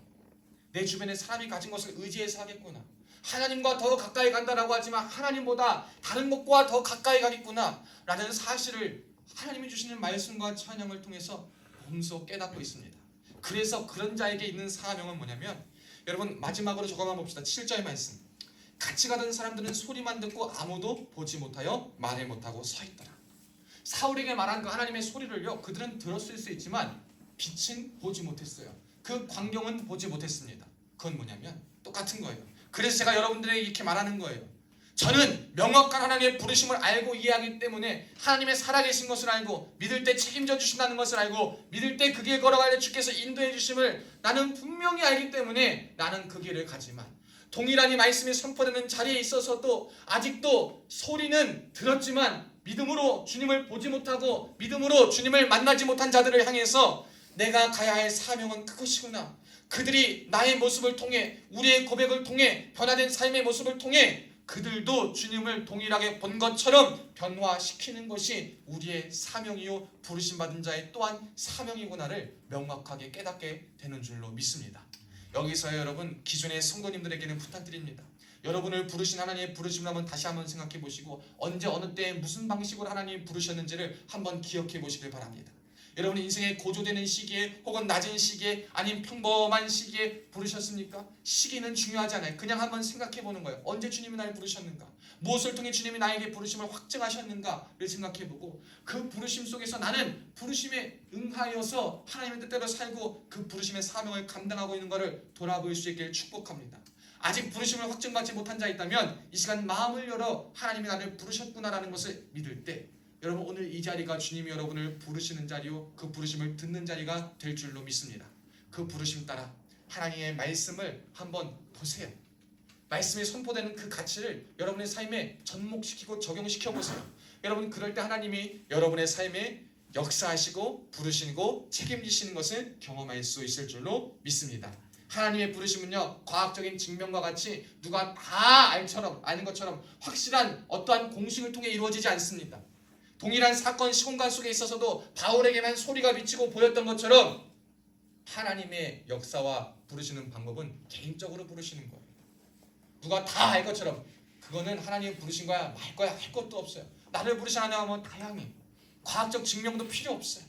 내 주변에 사람이 가진 것을 의지해서 하겠구나. 하나님과 더 가까이 간다라고 하지만 하나님보다 다른 것과 더 가까이 가겠구나 라는 사실을 하나님이 주시는 말씀과 찬양을 통해서 몸소 깨닫고 있습니다. 그래서 그런 자에게 있는 사명은 뭐냐면, 여러분 마지막으로 저거만 봅시다. 7절 말씀. 같이 가던 사람들은 소리만 듣고 아무도 보지 못하여 말을 못하고 서 있더라. 사울에게 말한 그 하나님의 소리를요, 그들은 들었을 수 있지만 빛은 보지 못했어요. 그 광경은 보지 못했습니다. 그건 뭐냐면 똑같은 거예요. 그래서 제가 여러분들에게 이렇게 말하는 거예요. 저는 명확한 하나님의 부르심을 알고 이해하기 때문에 하나님의 살아계신 것을 알고 믿을 때 책임져 주신다는 것을 알고 믿을 때 그 길 걸어갈 때 주께서 인도해 주심을 나는 분명히 알기 때문에 나는 그 길을 가지만, 동일한 이 말씀이 선포되는 자리에 있어서도 아직도 소리는 들었지만 믿음으로 주님을 보지 못하고 믿음으로 주님을 만나지 못한 자들을 향해서 내가 가야 할 사명은 그것이구나. 그들이 나의 모습을 통해, 우리의 고백을 통해, 변화된 삶의 모습을 통해 그들도 주님을 동일하게 본 것처럼 변화시키는 것이 우리의 사명이요 부르심받은 자의 또한 사명이구나를 명확하게 깨닫게 되는 줄로 믿습니다. 여기서 여러분, 기존의 성도님들에게는 부탁드립니다. 여러분을 부르신 하나님의 부르심을 한번 다시 한번 생각해 보시고 언제 어느 때에 무슨 방식으로 하나님이 부르셨는지를 한번 기억해 보시길 바랍니다. 여러분 인생의 고조되는 시기에 혹은 낮은 시기에 아닌 평범한 시기에 부르셨습니까? 시기는 중요하지 않아요. 그냥 한번 생각해 보는 거예요. 언제 주님이 나를 부르셨는가? 무엇을 통해 주님이 나에게 부르심을 확증하셨는가를 생각해 보고 그 부르심 속에서 나는 부르심에 응하여서 하나님의 뜻대로 살고 그 부르심의 사명을 감당하고 있는 것을 돌아볼 수 있길 축복합니다. 아직 부르심을 확증받지 못한 자 있다면 이 시간 마음을 열어 하나님이 나를 부르셨구나라는 것을 믿을 때 여러분 오늘 이 자리가 주님이 여러분을 부르시는 자리요 그 부르심을 듣는 자리가 될 줄로 믿습니다. 그 부르심 따라 하나님의 말씀을 한번 보세요. 말씀이 선포되는 그 가치를 여러분의 삶에 접목시키고 적용시켜 보세요. 여러분 그럴 때 하나님이 여러분의 삶에 역사하시고 부르시고 책임지시는 것을 경험할 수 있을 줄로 믿습니다. 하나님의 부르심은요 과학적인 증명과 같이 누가 다 아는 것처럼 확실한 어떠한 공식을 통해 이루어지지 않습니다. 동일한 사건 시공간 속에 있어서도 바울에게만 소리가 비치고 보였던 것처럼 하나님의 역사와 부르시는 방법은 개인적으로 부르시는 거예요. 누가 다 알 것처럼 그거는 하나님 부르신 거야 말 거야 할 것도 없어요. 나를 부르신 하나님 하면 다양해. 과학적 증명도 필요 없어요.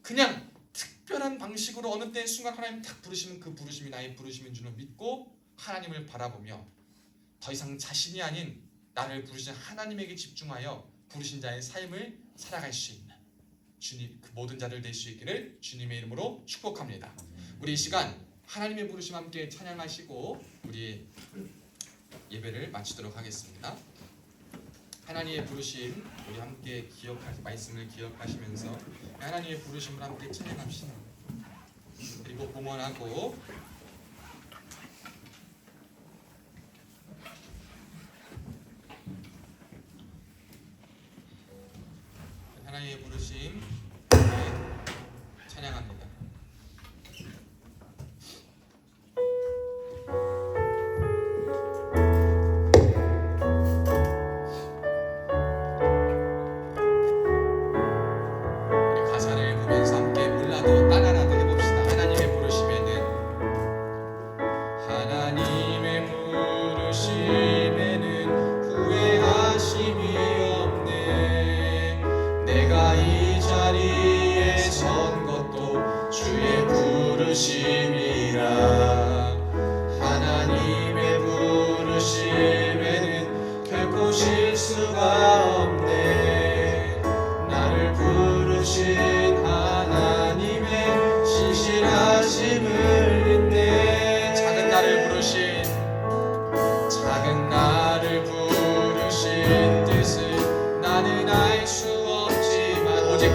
그냥 특별한 방식으로 어느 때의 순간 하나님 딱 부르시면 그 부르심이 나의 부르심인 줄을 믿고 하나님을 바라보며 더 이상 자신이 아닌 나를 부르신 하나님에게 집중하여 부르신 자의 삶을 살아갈 수 있는 주님 그 모든 자들 될 수 있기를 주님의 이름으로 축복합니다. 우리 이 시간 하나님의 부르심 함께 찬양하시고 우리 예배를 마치도록 하겠습니다. 하나님의 부르심 우리 함께 말씀을 기억하시면서 하나님의 부르심을 함께 찬양합시다. 그리고 봉헌하고 하나님의 부르심 찬양합니다. 우리 가사를 보면서 함께 몰라도 따라라도 해봅시다. 하나님의 부르심에는 후회하심이 없네. 내가 이 자리에 선 것도 주의 부르심이라. 하나님의 부르심에는 결코 실수가 없네. 나를 부르신 하나님의 신실하심을 믿네. 작은 나를 부르신 뜻을 나는 알 수 없지만 오직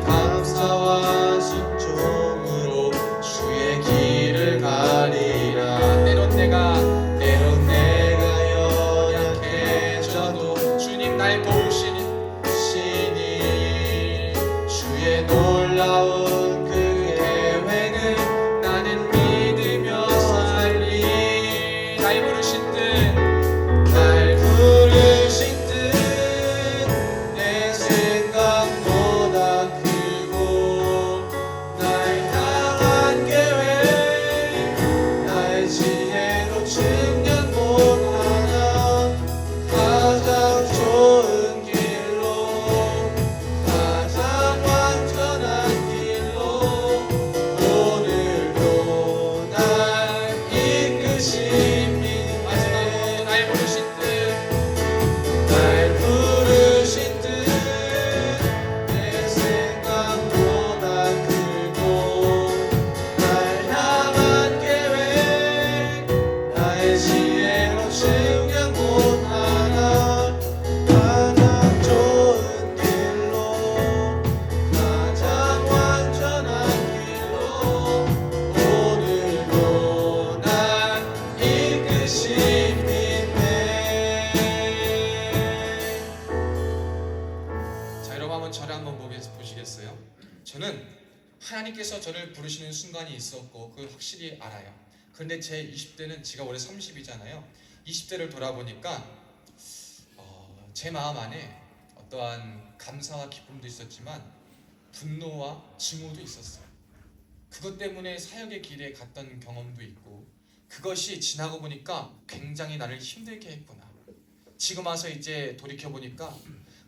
감사와 순종으로 주의 길을 가리라. 때론 내가 연약해져도 주님 날 도우시니 주의 놀라운 그 계획을 나는 믿으며 살리. 날 부르신 뜻 내 생각도 여러분 한번 저를 한번 보시겠어요? 저는 하나님께서 저를 부르시는 순간이 있었고 그걸 확실히 알아요. 그런데 제 20대는 제가 올해 30이잖아요. 20대를 돌아보니까 제 마음 안에 어떠한 감사와 기쁨도 있었지만 분노와 증오도 있었어요. 그것 때문에 사역의 길에 갔던 경험도 있고 그것이 지나고 보니까 굉장히 나를 힘들게 했구나. 지금 와서 이제 돌이켜보니까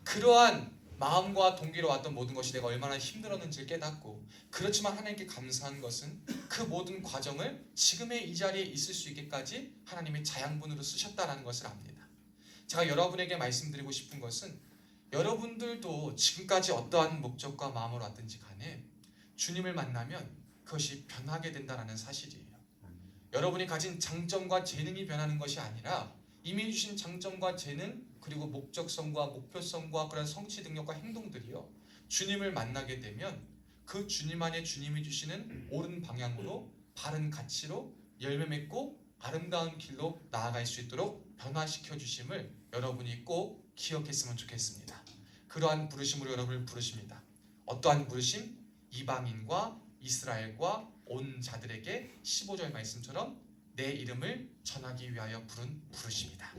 그러한 마음과 동기로 왔던 모든 것이 내가 얼마나 힘들었는지를 깨닫고 그렇지만 하나님께 감사한 것은 그 모든 과정을 지금의 이 자리에 있을 수 있게까지 하나님이 자양분으로 쓰셨다는 것을 압니다. 제가 여러분에게 말씀드리고 싶은 것은 여러분들도 지금까지 어떠한 목적과 마음으로 왔든지 간에 주님을 만나면 그것이 변하게 된다는 사실이에요. 여러분이 가진 장점과 재능이 변하는 것이 아니라 이미 주신 장점과 재능 그리고 목적성과 목표성과 그런 성취 능력과 행동들이요 주님을 만나게 되면 그 주님 안에 주님이 주시는 옳은 방향으로 바른 가치로 열매 맺고 아름다운 길로 나아갈 수 있도록 변화시켜 주심을 여러분이 꼭 기억했으면 좋겠습니다. 그러한 부르심으로 여러분을 부르십니다. 어떠한 부르심? 이방인과 이스라엘과 온 자들에게 15절 말씀처럼 내 이름을 전하기 위하여 부른 부르심이다.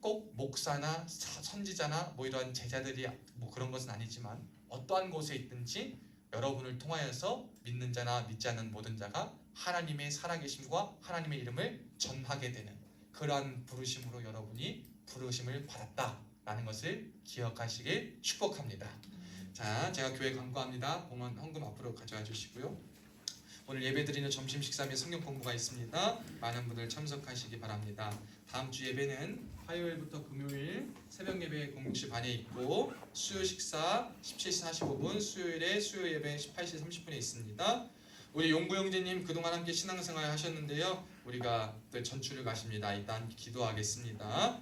꼭 목사나 선지자나 이러한 제자들이 그런 것은 아니지만 어떠한 곳에 있든지 여러분을 통하여서 믿는 자나 믿지 않는 모든 자가 하나님의 살아계심과 하나님의 이름을 전하게 되는 그러한 부르심으로 여러분이 부르심을 받았다라는 것을 기억하시길 축복합니다. 자, 제가 교회 광고합니다. 봉헌 헌금 앞으로 가져와 주시고요. 오늘 예배드리는 점심 식사 및 성경 공부가 있습니다. 많은 분들 참석하시기 바랍니다. 다음 주 예배는 화요일부터 금요일 새벽 예배 공동시 반에 있고 수요 식사 17시 45분 수요일에 수요 예배 18시 30분에 있습니다. 우리 용구 형제님 그동안 함께 신앙생활 하셨는데요. 우리가 또 전출을 가십니다. 일단 기도하겠습니다.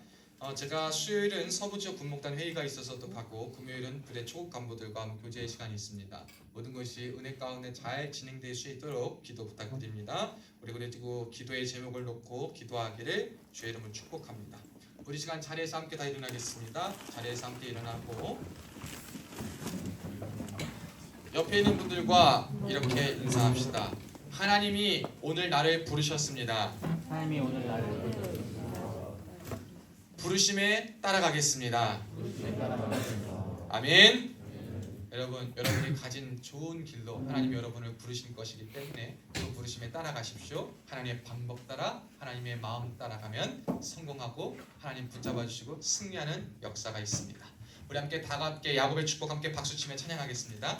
제가 수요일은 서부지역 군목단 회의가 있어서도 가고 금요일은 부대 초급 간부들과 교제의 시간이 있습니다. 모든 것이 은혜 가운데 잘 진행될 수 있도록 기도 부탁드립니다. 우리 그리고 기도의 제목을 놓고 기도하기를 주의 이름으로 축복합니다. 우리 시간 자리에서 함께 다 일어나겠습니다. 자리에서 함께 일어나고 옆에 있는 분들과 이렇게 인사합시다. 하나님이 오늘 나를 부르셨습니다. 하나님이 오늘 나를 부르셨습니다. 부르심에 따라가겠습니다. 아멘. 여러분이 가진 좋은 길로 하나님이 여러분을 부르신 것이기 때문에 그 부르심에 따라가십시오. 하나님의 방법 따라 하나님의 마음 따라가면 성공하고 하나님 붙잡아 주시고 승리하는 역사가 있습니다. 우리 함께 다 함께 야곱의 축복 함께 박수치며 찬양하겠습니다.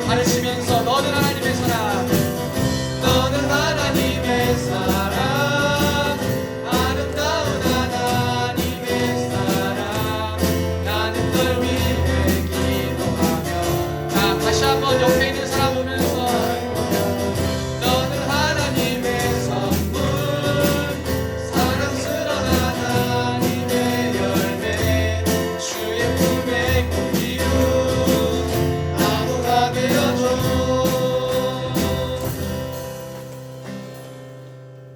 가르치면서 너는 하나님의 사랑, 너는 하나님의 사랑, 아름다운 하나님의 사랑, 나는 널 위해 기도하며. 자, 다시 한번 옆에 있는 사람 보면서 너는 하나님의 선물, 사랑스러운 하나님의 열매, 주의 품에 꼭 이룬 나무가 되어줘.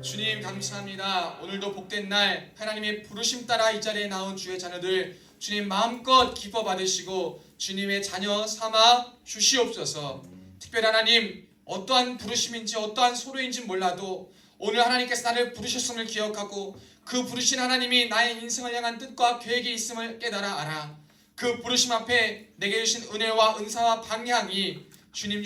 주님 감사합니다. 오늘도 복된 날 하나님의 부르심 따라 이 자리에 나온 주의 자녀들 주님 마음껏 기뻐 받으시고 주님의 자녀 삼아 주시옵소서. 특별히 하나님, 어떠한 부르심인지 어떠한 소로인지 몰라도 오늘 하나님께서 나를 부르셨음을 기억하고 그 부르신 하나님이 나의 인생을 향한 뜻과 계획이 있음을 깨달아 알아. 그 부르심 앞에 내게 주신 은혜와 은사와 방향이 주님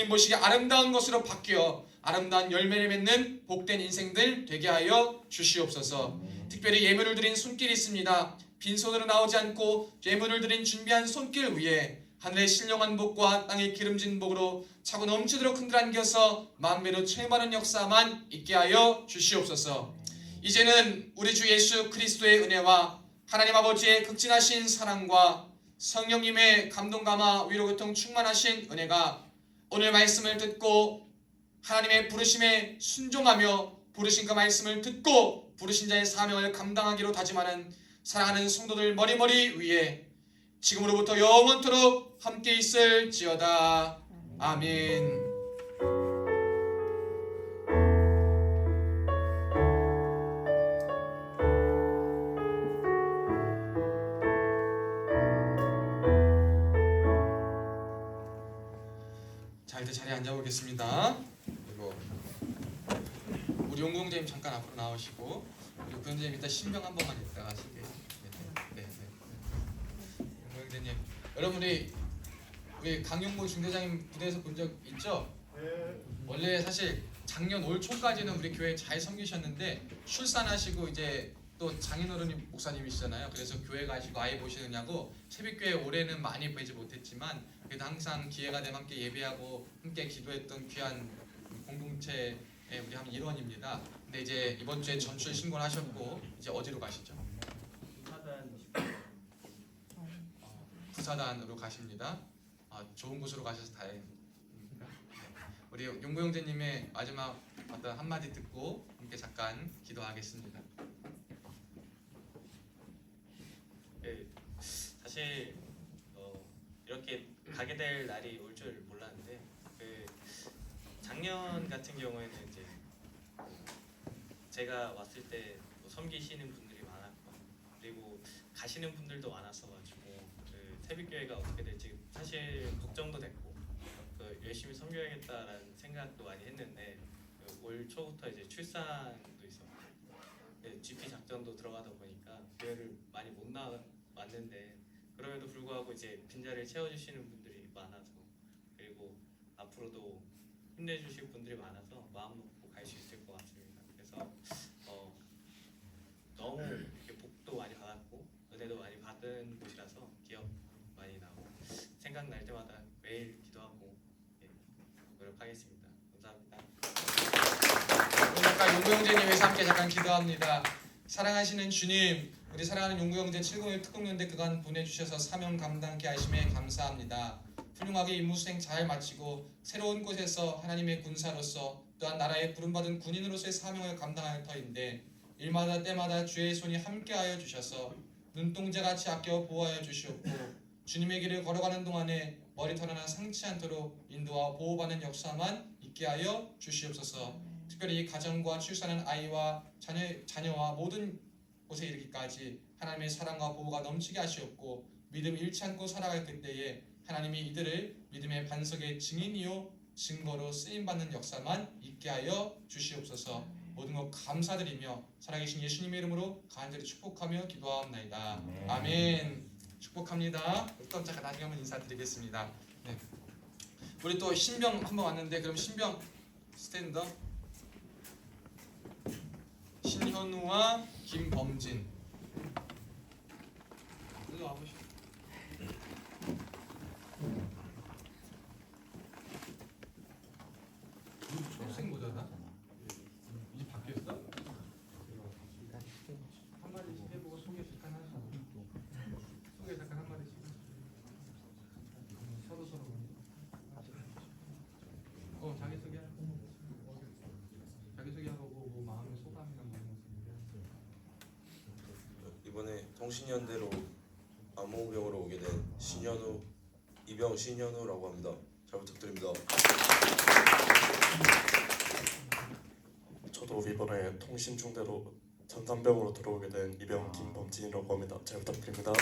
보시기에 아름다운 것으로 바뀌어 아름다운 열매를 맺는 복된 인생들 되게 하여 주시옵소서. 특별히 예물을 드린 손길이 있습니다. 빈손으로 나오지 않고 예물을 드린 준비한 손길 위에 하늘의 신령한 복과 땅의 기름진 복으로 차고 넘치도록 흔들안겨서 만배로 채임하는 역사만 있게 하여 주시옵소서. 이제는 우리 주 예수 그리스도의 은혜와 하나님 아버지의 극진하신 사랑과 성령님의 감동 감화 위로 교통 충만하신 은혜가 오늘 말씀을 듣고 하나님의 부르심에 순종하며 부르신 그 말씀을 듣고 부르신 자의 사명을 감당하기로 다짐하는 사랑하는 성도들 머리머리 위에 지금으로부터 영원토록 함께 있을지어다. 아멘. 자, 이제 자리에 앉아보겠습니다. 그리고 우리 용궁장님 잠깐 앞으로 나오시고 우리 부장님 이따 신병 한 번만 이따가 하시게. 네. 용궁장님, 여러분이 우리 강용구 중대장님 부대에서 본 적 있죠? 원래 사실 작년 올 초까지는 우리 교회 잘 섬기셨는데 출산하시고 이제 또 장인어른이 목사님이시잖아요. 그래서 교회 가시고 아이 보시느냐고 새벽교회 올해는 많이 보이지 못했지만 그래도 항상 기회가 되면 함께 예배하고 함께 기도했던 귀한 공동체의 우리 한 일원입니다. 근데 이제 이번 주에 전출 신고를 하셨고 이제 어디로 가시죠? 부사단으로 가십니다. 좋은 곳으로 가셔서 다행입니다. 우리 용구 형제님의 마지막 어떤 한마디 듣고 함께 잠깐 기도하겠습니다. 네, 사실 이렇게 가게 될 날이 올 줄 몰랐는데 작년 같은 경우에는 이제 제가 왔을 때 섬기시는 분들이 많았고 그리고 가시는 분들도 많았어 가지고 새벽교회가 어떻게 될지 사실 걱정도 됐고 열심히 섬겨야겠다라는 생각도 많이 했는데 올 초부터 이제 출산도 있었고 GP 작전도 들어가다 보니까 교회를 많이 못 나왔는데 그럼에도 불구하고 이제 빈자리를 채워주시는 분들이 많아서 그리고 앞으로도 힘내주실 분들이 많아서 마음 놓고 갈 수 있을 것 같습니다. 그래서 너무 이렇게 복도 많이 받았고 은혜도 많이 받은 곳이라서 기억 많이 나고 생각날 때마다 매일 기도하고 노력하겠습니다. 감사합니다. 오늘 용구 형제님 위해서 함께 잠깐 기도합니다. 사랑하시는 주님, 우리 사랑하는 용구 형제 701 특공연대 그간 보내주셔서 사명 감당케 하심에 감사합니다. 훌륭하게 임무 수행 잘 마치고 새로운 곳에서 하나님의 군사로서 또한 나라의 부름받은 군인으로서의 사명을 감당할 터인데 일마다 때마다 주의 손이 함께하여 주셔서 눈동자같이 아껴 보호하여 주시옵고 주님의 길을 걸어가는 동안에 머리털 하나 상치 않도록 인도와 보호받는 역사만 있게 하여 주시옵소서. 특별히 가정과 출산한 아이와 자녀와 모든 곳에 이르기까지 하나님의 사랑과 보호가 넘치게 하시옵고 믿음 잃지 않고 살아갈 그때에 하나님이 이들을 믿음의 반석의 증인이요 증거로 쓰임받는 역사만 있게 하여 주시옵소서. 모든 것 감사드리며 살아계신 예수님의 이름으로 간절히 축복하며 기도하옵나이다. 아멘. 축복합니다. 또 잠깐 나중에 한번 인사드리겠습니다. 네. 우리 또 신병 한번 왔는데 그럼 신병 스탠드업 신현우와 김범진 일로 와보시죠. 초록색 모자다? 이제 바뀌었어? 한마디씩 해보고 소개 잠깐 하시고 소개 잠깐 한마디씩 서로 자기소개하고 뭐 마음의 소감이나 뭐 이런 거 이번에 통신연대로 안모병으로 오게 된 신현우 이병 신현우라고 합니다. 잘 부탁드립니다. 저도 이번에 통신중대로 전산병으로 들어오게 된 이병 김범진이라고 합니다. 잘 부탁드립니다.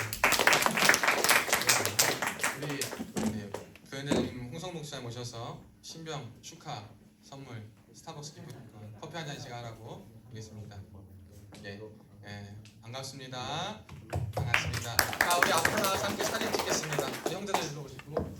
우리 교회님 홍성 목사 모셔서 신병 축하 선물 스타벅스 기프티콘 커피 한 잔씩 하라고 드리겠습니다. 예, 반갑습니다. 반갑습니다. 자, 우리 앞으로 나와서 함께 사진 찍겠습니다. 우리 형제들 일로 오시고.